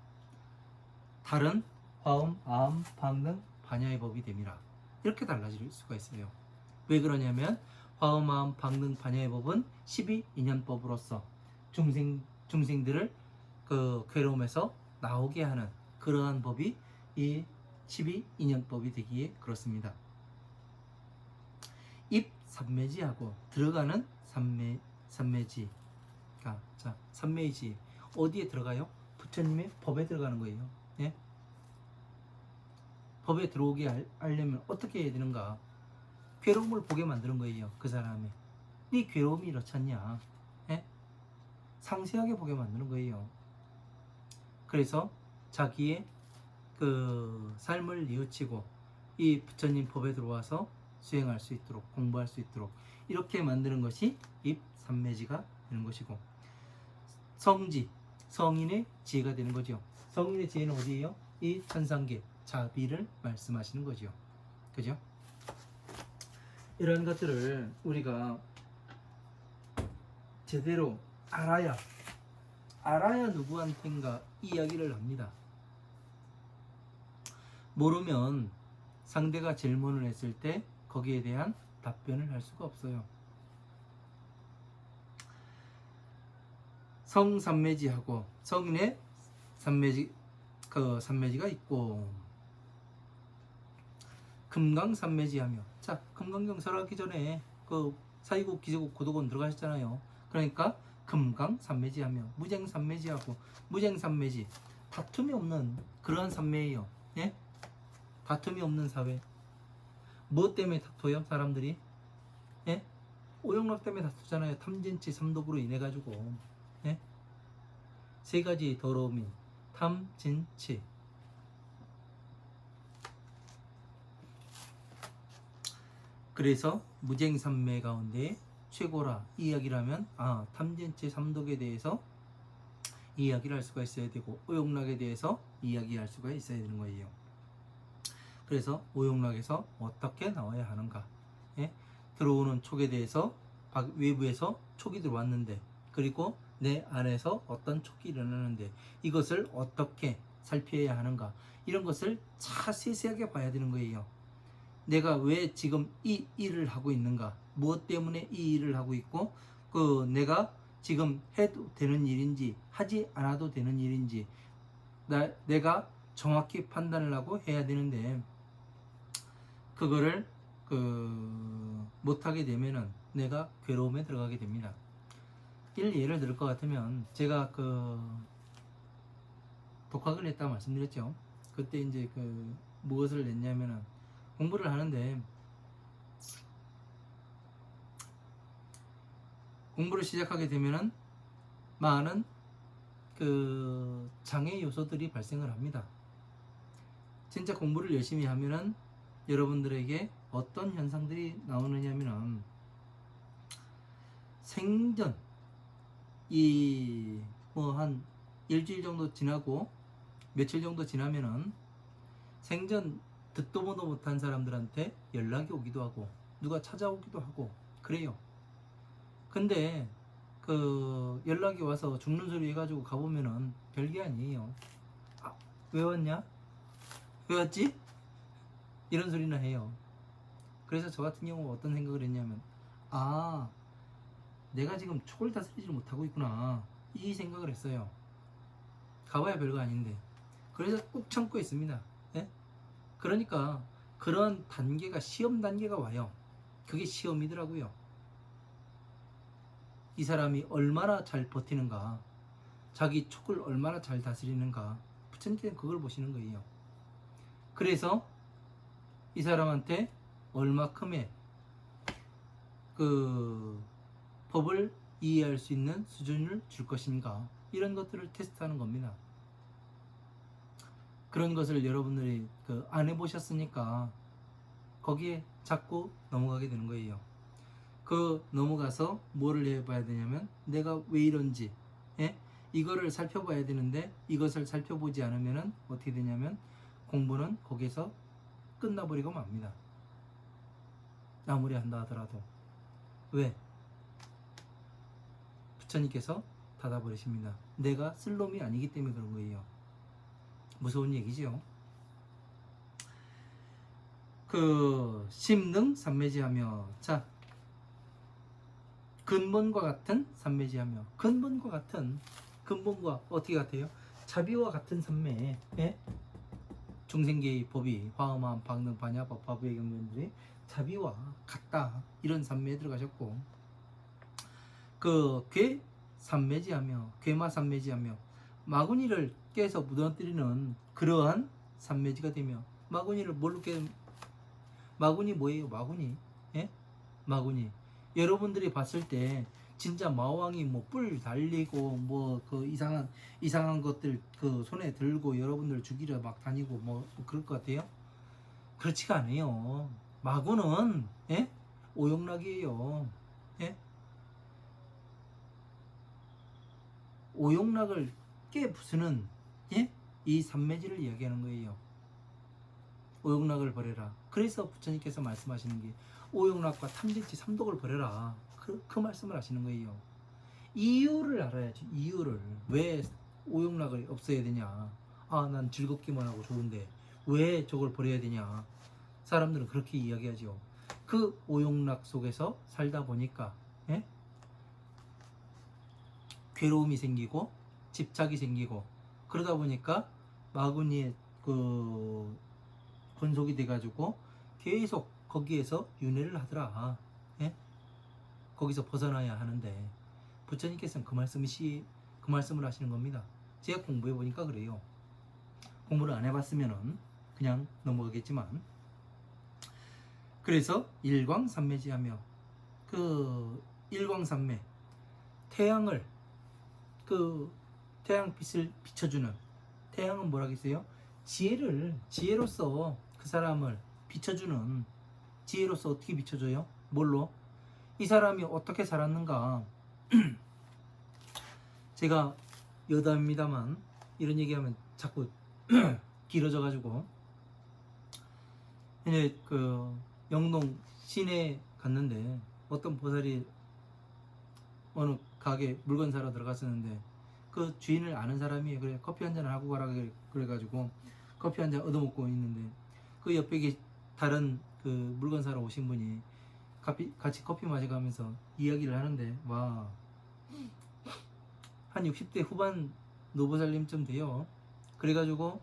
달은 화음, 아음, 방등, 반야의 법이 됩니다. 이렇게 달라질 수가 있어요. 왜 그러냐면 화음, 아음, 방등, 반야의 법은 12인연법으로서 중생들을 그 괴로움에서 나오게 하는 그러한 법이 이 12인연법이 되기에 그렇습니다. 입 삼매지하고 들어가는 삼매지. 자, 삼매지 어디에 들어가요? 부처님의 법에 들어가는 거예요. 예? 법에 들어오게 하려면 어떻게 해야 되는가? 괴로움을 보게 만드는 거예요. 그 사람의. 네 괴로움이 이렇잖냐? 예? 상세하게 보게 만드는 거예요. 그래서 자기의 그 삶을 뉘우치고 이 부처님 법에 들어와서 수행할 수 있도록, 공부할 수 있도록 이렇게 만드는 것이 입삼매지가 되는 것이고, 성지, 성인의 지혜가 되는 거죠. 성인의 지혜는 어디예요? 이 천상계 자비를 말씀하시는 거죠. 그죠? 이런 것들을 우리가 제대로 알아야 누구한텐가 이야기를 합니다. 모르면 상대가 질문을 했을 때 거기에 대한 답변을 할 수가 없어요. 성삼매지하고 성인의 삼매지가 있고, 금강삼매지하며, 자, 금강경 설하기 전에 그 사이국, 기세국, 고도곤 들어가셨잖아요. 그러니까 금강삼매지하며 무쟁삼매지하고, 무쟁삼매지 다툼이 없는 그러한 삼매예요. 예? 다툼이 없는 사회. 무엇 때문에 다퉈요? 사람들이? 예? 오용락 때문에 다투잖아요. 탐진치 삼독으로 인해 가지고. 예? 세 가지 더러움인 탐진치. 그래서 무쟁삼매 가운데 최고라 이야기를 하면 탐진치 삼독에 대해서 이야기를 할 수가 있어야 되고, 오용락에 대해서 이야기할 수가 있어야 되는 거예요. 그래서 오용락에서 어떻게 나와야 하는가, 예? 들어오는 촉에 대해서 외부에서 촉이 들어왔는데, 그리고 내 안에서 어떤 촉이 일어나는데 이것을 어떻게 살펴야 하는가, 이런 것을 세세하게 봐야 되는 거예요. 내가 왜 지금 이 일을 하고 있는가, 무엇 때문에 이 일을 하고 있고, 내가 지금 해도 되는 일인지 하지 않아도 되는 일인지 내가 정확히 판단을 하고 해야 되는데, 그거를 못하게 되면은 내가 괴로움에 들어가게 됩니다. 예를 들 것 같으면, 제가 독학을 했다고 말씀드렸죠. 그때 이제 무엇을 냈냐면은, 공부를 하는데 공부를 시작하게 되면은 많은 장애 요소들이 발생을 합니다. 진짜 공부를 열심히 하면은 여러분들에게 어떤 현상들이 나오느냐면은 생전 이 뭐 한 일주일 정도 지나고 며칠 정도 지나면은 생전 듣도 보도 못한 사람들한테 연락이 오기도 하고 누가 찾아오기도 하고 그래요. 근데 그 연락이 와서 죽는 소리 해가지고 가보면은 별게 아니에요. 아, 왜 왔냐? 왜 왔지? 이런 소리나 해요. 그래서 저 같은 경우 어떤 생각을 했냐면, 아, 내가 지금 촉을 다스리지 못하고 있구나, 이 생각을 했어요. 가봐야 별거 아닌데. 그래서 꾹 참고 있습니다. 예? 그러니까 그런 단계가, 시험 단계가 와요. 그게 시험이더라고요. 이 사람이 얼마나 잘 버티는가, 자기 촉을 얼마나 잘 다스리는가, 부처님께서는 그걸 보시는 거예요. 그래서 이 사람한테 얼마큼의 그 법을 이해할 수 있는 수준을 줄 것인가, 이런 것들을 테스트하는 겁니다. 그런 것을 여러분들이 안 해보셨으니까 거기에 자꾸 넘어가게 되는 거예요. 그 넘어가서 뭐를 해봐야 되냐면, 내가 왜 이런지, 예? 이거를 살펴봐야 되는데, 이것을 살펴보지 않으면 어떻게 되냐면 공부는 거기서 끝나버리고 맙니다. 아무리 한다 하더라도. 왜? 부처님께서 닫아버리십니다. 내가 쓸 놈이 아니기 때문에 그런 거예요. 무서운 얘기지요. 그 심능 삼매지하며, 자, 근본과 같은 삼매지하며, 근본과 어떻게 같아요? 자비와 같은 삼매, 예? 중생계의 법이 화엄함, 방능, 반야법, 화부의 경륜들이 자비와 같다, 이런 삼매에 들어가셨고, 그 괴 삼매지하며, 괴마 삼매지하며, 마구니를 깨서 무너뜨리는 그러한 삼매지가 되며, 마구니를 뭘로 깨? 마구니 뭐예요? 마구니, 예? 마구니. 여러분들이 봤을 때 진짜 마왕이 뭐 뿔 달리고 뭐 그 이상한 것들 그 손에 들고 여러분들 죽이려 막 다니고 뭐 그럴 것 같아요? 그렇지가 않아요. 마구는, 예? 오용락이에요. 예? 오용락을 깨부수는, 예? 이 삼매질을 이야기하는 거예요. 오용락을 버려라. 그래서 부처님께서 말씀하시는 게 오용락과 탐진치 삼독을 버려라, 그 말씀을 하시는 거예요. 이유를 알아야지. 이유를. 왜 오용락을 없애야 되냐. 아, 난 즐겁기만 하고 좋은데 왜 저걸 버려야 되냐. 사람들은 그렇게 이야기하죠. 그 오용락 속에서 살다 보니까, 예? 괴로움이 생기고 집착이 생기고, 그러다 보니까 마구니의 그 권속이 돼가지고 계속 거기에서 윤회를 하더라. 예? 거기서 벗어나야 하는데, 부처님께서는 그 말씀을 하시는 겁니다. 제가 공부해 보니까 그래요. 공부를 안 해봤으면은 그냥 넘어가겠지만, 그래서 일광삼매지하며, 그 일광삼매, 태양을, 그 태양빛을 비춰주는, 태양은 뭐라겠어요? 지혜로서 그 사람을 비춰주는, 지혜로서 어떻게 비춰줘요? 뭘로? 이 사람이 어떻게 살았는가. 제가 여담입니다만 이런 얘기하면 자꾸 길어져가지고, 이제 그 영동 시내에 갔는데 어떤 보살이 어느 가게 물건 사러 들어갔었는데, 그 주인을 아는 사람이 그래 커피 한잔 하고 가라 그래가지고 커피 한잔 얻어먹고 있는데, 그 옆에 다른 그 물건 사러 오신 분이 같이 커피 마셔가면서 이야기를 하는데, 와, 한 60대 후반 노보살님쯤 돼요. 그래가지고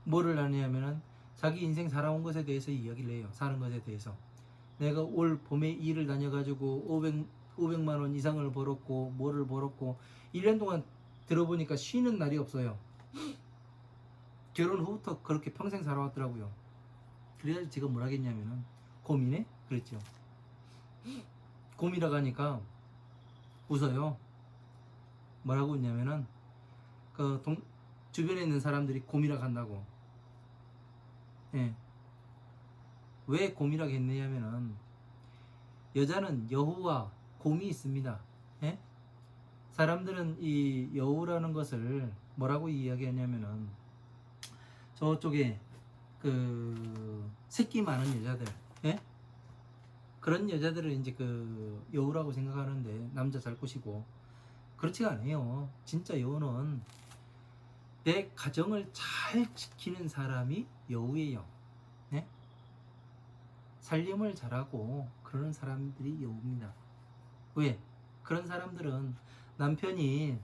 뭐를 하냐면은 자기 인생 살아온 것에 대해서 이야기를 해요. 사는 것에 대해서. 내가 올 봄에 일을 다녀가지고 500만 원 이상을 벌었고 뭐를 벌었고, 1년 동안 들어보니까 쉬는 날이 없어요. 결혼 후부터 그렇게 평생 살아왔더라고요. 그래서 제가 뭘 하겠냐면은 고민해? 그랬죠. 고민이라고 하니까 웃어요. 뭐라고 웃냐면은 주변에 있는 사람들이 곰이라 간다고. 예. 왜 곰이라고 했느냐면은 여자는 여우와 곰이 있습니다. 예? 사람들은 이 여우라는 것을 뭐라고 이야기하냐면은 저쪽에 그 새끼 많은 여자들, 예? 그런 여자들을 이제 그 여우라고 생각하는데 남자 잘 꼬시고 그렇지가 않아요. 진짜 여우는 내 가정을 잘 지키는 사람이 여우예요. 네? 살림을 잘하고 그러는 사람들이 여우입니다. 왜? 그런 사람들은 남편이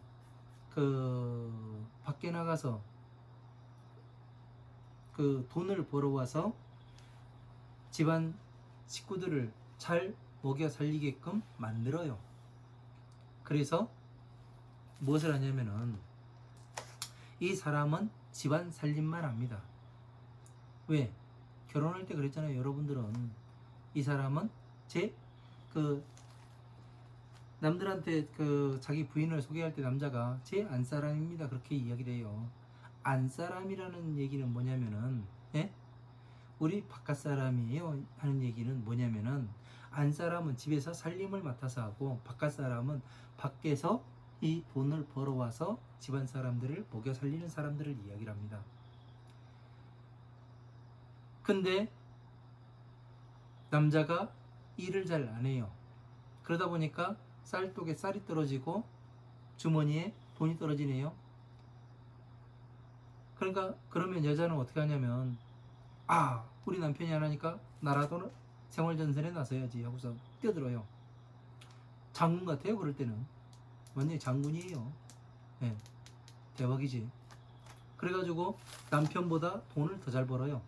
그 밖에 나가서 그 돈을 벌어와서 집안 식구들을 잘 먹여 살리게끔 만들어요. 그래서 무엇을 하냐면은 이 사람은 집안 살림만 합니다. 왜? 결혼할 때 그랬잖아요. 여러분들은 이 사람은 제 그 남들한테 그 자기 부인을 소개할 때 남자가 제 안사람입니다. 그렇게 이야기를 해요. 안사람이라는 얘기는 뭐냐면은 예? 우리 바깥 사람이에요 하는 얘기는 뭐냐면은 안사람은 집에서 살림을 맡아서 하고 바깥 사람은 밖에서 이 돈을 벌어와서 집안 사람들을 먹여 살리는 사람들을 이야기를 합니다. 근데 남자가 일을 잘 안 해요. 그러다 보니까 쌀독에 쌀이 떨어지고 주머니에 돈이 떨어지네요. 그러니까 그러면 여자는 어떻게 하냐면 우리 남편이 안 하니까 나라도 생활전선에 나서야지 하고서 뛰어들어요. 장군 같아요. 그럴 때는 완전히 장군이에요. 네, 대박이지. 그래가지고 남편보다 돈을 더 잘 벌어요.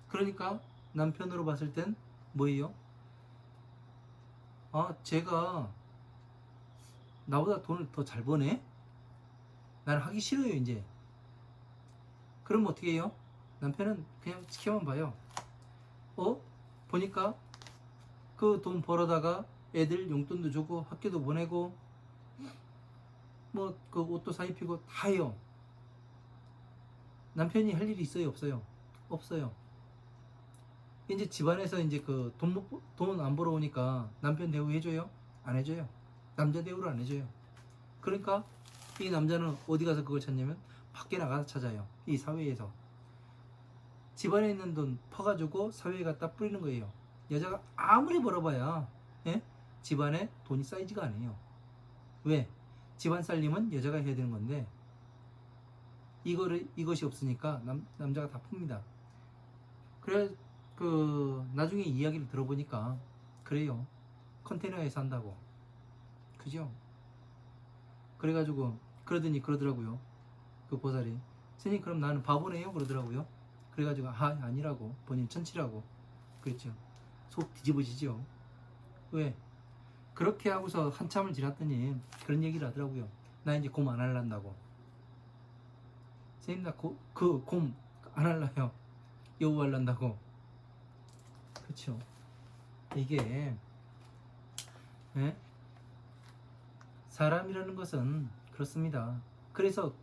그러니까 남편으로 봤을 땐 뭐예요? 제가 나보다 돈을 더 잘 버네? 나는 하기 싫어요 이제. 그럼 어떻게 해요? 남편은 그냥 지켜만 봐요. 보니까 그 돈 벌어다가 애들 용돈도 주고 학교도 보내고 뭐 그 옷도 사 입히고 다 해요. 남편이 할 일이 있어요 없어요? 없어요. 이제 집안에서 이제 그 돈 안 벌어오니까 남편 대우 해줘요? 안 해줘요. 남자 대우를 안 해줘요. 그러니까 이 남자는 어디 가서 그걸 찾냐면 밖에 나가서 찾아요. 이 사회에서 집안에 있는 돈 퍼가지고 사회에 갖다 뿌리는 거예요. 여자가 아무리 벌어봐야 예? 집안에 돈이 쌓이지가 않아요. 왜? 집안 살림은 여자가 해야 되는 건데 이것이 없으니까 남자가 다 풉니다. 그래 그 나중에 이야기를 들어보니까 그래요. 컨테이너에 산다고. 그죠? 그래가지고 그러더라고요. 그 보살이 스님 그럼 나는 바보네요 그러더라고요. 그래가지고 아니라고 본인 천치라고 그랬죠. 속 뒤집어지죠. 왜? 그렇게 하고서 한참을 지났더니 그런 얘기를 하더라고요. 나 이제 곰 안 할란다고. 스님 나 그 곰 안 할라요. 여우 할란다고. 그렇죠. 이게 예? 사람이라는 것은 그렇습니다. 그래서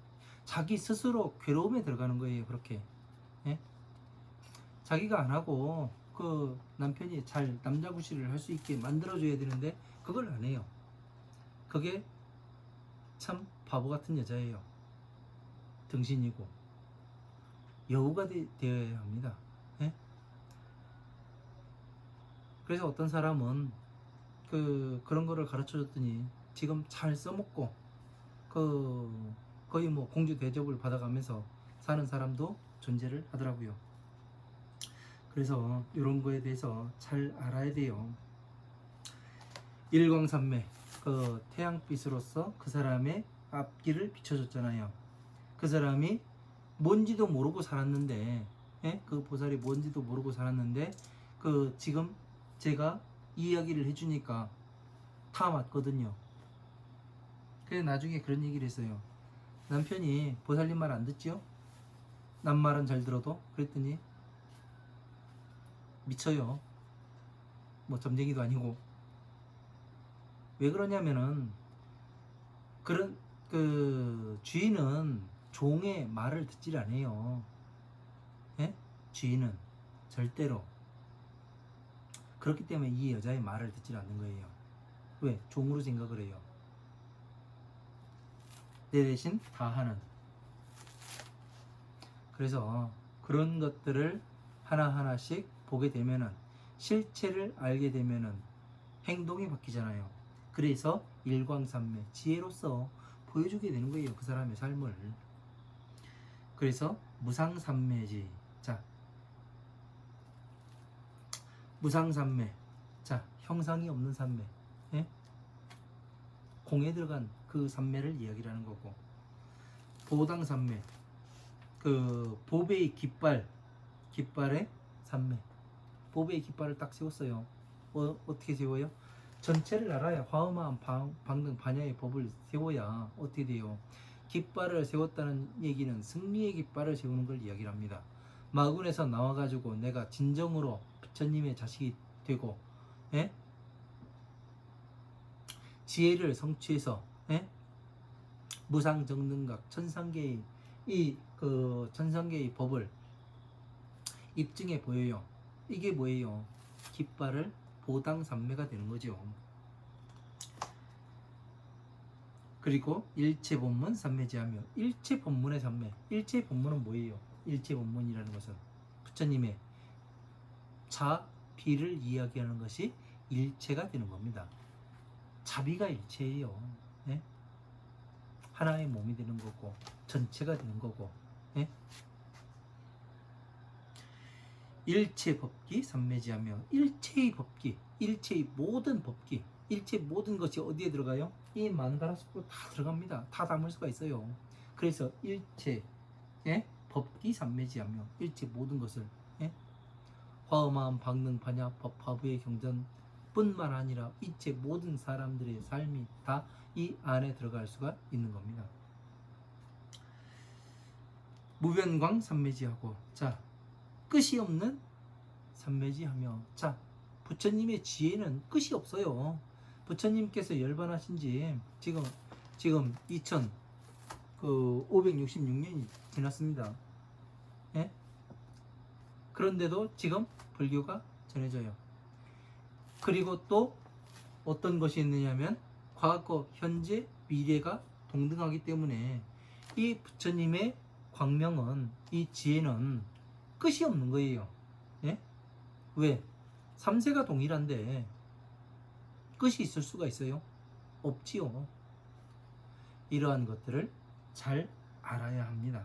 자기 스스로 괴로움에 들어가는 거예요. 그렇게 예? 자기가 안 하고 그 남편이 잘 남자구실을 할 수 있게 만들어줘야 되는데 그걸 안 해요. 그게 참 바보 같은 여자예요. 등신이고 여우가 되어야 합니다. 예? 그래서 어떤 사람은 그런 거를 가르쳐 줬더니 지금 잘 써먹고 거의 뭐 공주 대접을 받아가면서 사는 사람도 존재를 하더라고요. 그래서 이런 거에 대해서 잘 알아야 돼요. 일광산매 그 태양빛으로서 그 사람의 앞길을 비춰줬잖아요. 그 사람이 뭔지도 모르고 살았는데 예? 그 보살이 뭔지도 모르고 살았는데 그 지금 제가 이야기를 해주니까 다 맞거든요. 그래서 나중에 그런 얘기를 했어요. 남편이 보살님 말 안 듣죠? 남 말은 잘 들어도? 그랬더니 미쳐요. 뭐 점쟁이도 아니고. 왜 그러냐면은 그런 그 주인은 종의 말을 듣질 않아요. 예? 주인은 절대로. 그렇기 때문에 이 여자의 말을 듣지 않는 거예요. 왜? 종으로 생각을 해요. 내 대신 다 하는. 그래서 그런 것들을 하나하나씩 보게 되면은, 실체를 알게 되면은 행동이 바뀌잖아요. 그래서 일광산매, 지혜로서 보여주게 되는 거예요, 그 사람의 삶을. 그래서 무상산매지. 자, 무상산매. 자, 형상이 없는 산매. 예? 공에 들어간 그 산매를 이야기하는 거고, 보당산매. 그 보배의 깃발의 산매. 보배의 깃발을 딱 세웠어요. 어떻게 세워요? 전체를 알아야, 화엄한 방등 반야의 법을 세워야 어떻게 돼요? 깃발을 세웠다는 얘기는 승리의 깃발을 세우는 걸 이야기를 합니다. 마군에서 나와가지고 내가 진정으로 부처님의 자식이 되고, 예? 지혜를 성취해서, 예? 무상정능각 천상계의 천상계의 법을 입증해 보여요. 이게 뭐예요? 깃발을 보당산매가 되는 거죠. 그리고 일체본문 산매지하며, 일체본문의 산매. 일체본문은 뭐예요? 일체본문이라는 것은 부처님의 자비를 이야기하는 것이 일체가 되는 겁니다. 자비가 일체예요. 네? 하나의 몸이 되는 거고, 전체가 되는 거고, 네? 일체 법기 삼매지하며, 일체의 법기, 일체의 모든 법기, 일체 모든 것이 어디에 들어가요? 이 만다라 속으로 다 들어갑니다. 다 담을 수가 있어요. 그래서 일체, 예? 법기 삼매지하며, 일체 모든 것을, 예? 화엄한 방능 반야 법화부의 경전 뿐만 아니라 일체 모든 사람들의 삶이 다 이 안에 들어갈 수가 있는 겁니다. 무변광 삼매지하고, 자, 끝이 없는 삼매지하며, 자, 부처님의 지혜는 끝이 없어요. 부처님께서 열반하신 지 지금 2566년이 지났습니다. 예? 그런데도 지금 불교가 전해져요. 그리고 또 어떤 것이 있느냐면, 과거, 현재, 미래가 동등하기 때문에 이 부처님의 광명은, 이 지혜는 끝이 없는 거예요. 예? 왜? 3세가 동일한데 끝이 있을 수가 있어요? 없지요. 이러한 것들을 잘 알아야 합니다.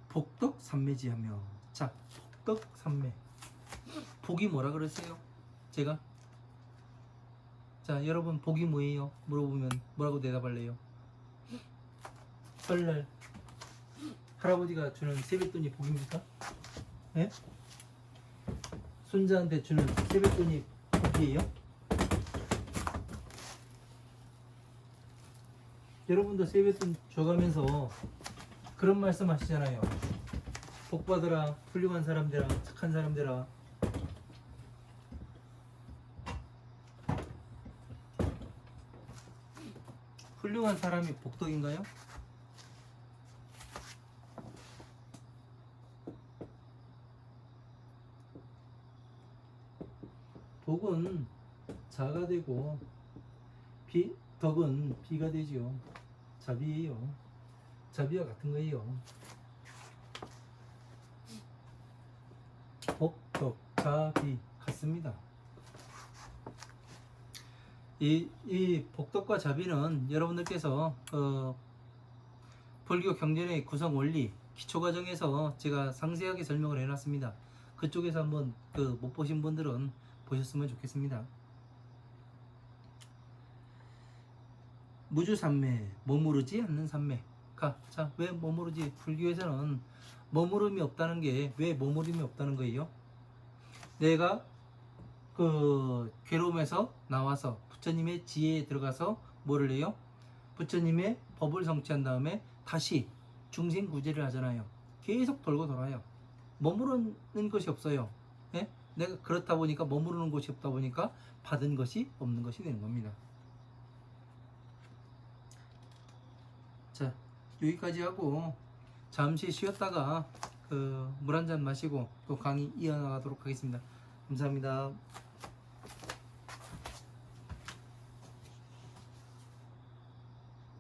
복덕 삼매지하며, 자, 복덕 삼매. 복이 뭐라 그랬어요? 제가? 자, 여러분, 복이 뭐예요? 물어보면 뭐라고 대답할래요? 설날 할아버지가 주는 세뱃돈이 복입니까? 예? 손자한테 주는 세뱃돈이 복이에요? 여러분도 세뱃돈 줘가면서 그런 말씀 하시잖아요. 복 받으라, 훌륭한 사람들아, 착한 사람들아. 훌륭한 사람이 복덕인가요? 복은 자가 되고, 덕은 비가 되지요. 자비예요. 자비와 같은 거예요. 복, 덕, 자비 같습니다. 이 복덕과 자비는 여러분들께서 불교 경전의 구성 원리 기초과정에서 제가 상세하게 설명을 해놨습니다. 그쪽에서 한번 못 보신 분들은 보셨으면 좋겠습니다. 무주산매, 머무르지 않는 산매가. 자, 왜 머무르지? 불교에서는 머무름이 없다는 게, 왜 머무름이 없다는 거예요? 내가 괴로움에서 나와서 부처님의 지혜에 들어가서 뭐를 해요? 부처님의 법을 성취한 다음에 다시 중생구제를 하잖아요. 계속 돌고 돌아요. 머무르는 것이 없어요. 예? 내가 그렇다 보니까, 머무르는 곳이 없다 보니까 받은 것이 없는 것이 되는 겁니다. 자, 여기까지 하고 잠시 쉬었다가 물 한 잔 마시고 또 강의 이어나가도록 하겠습니다. 감사합니다.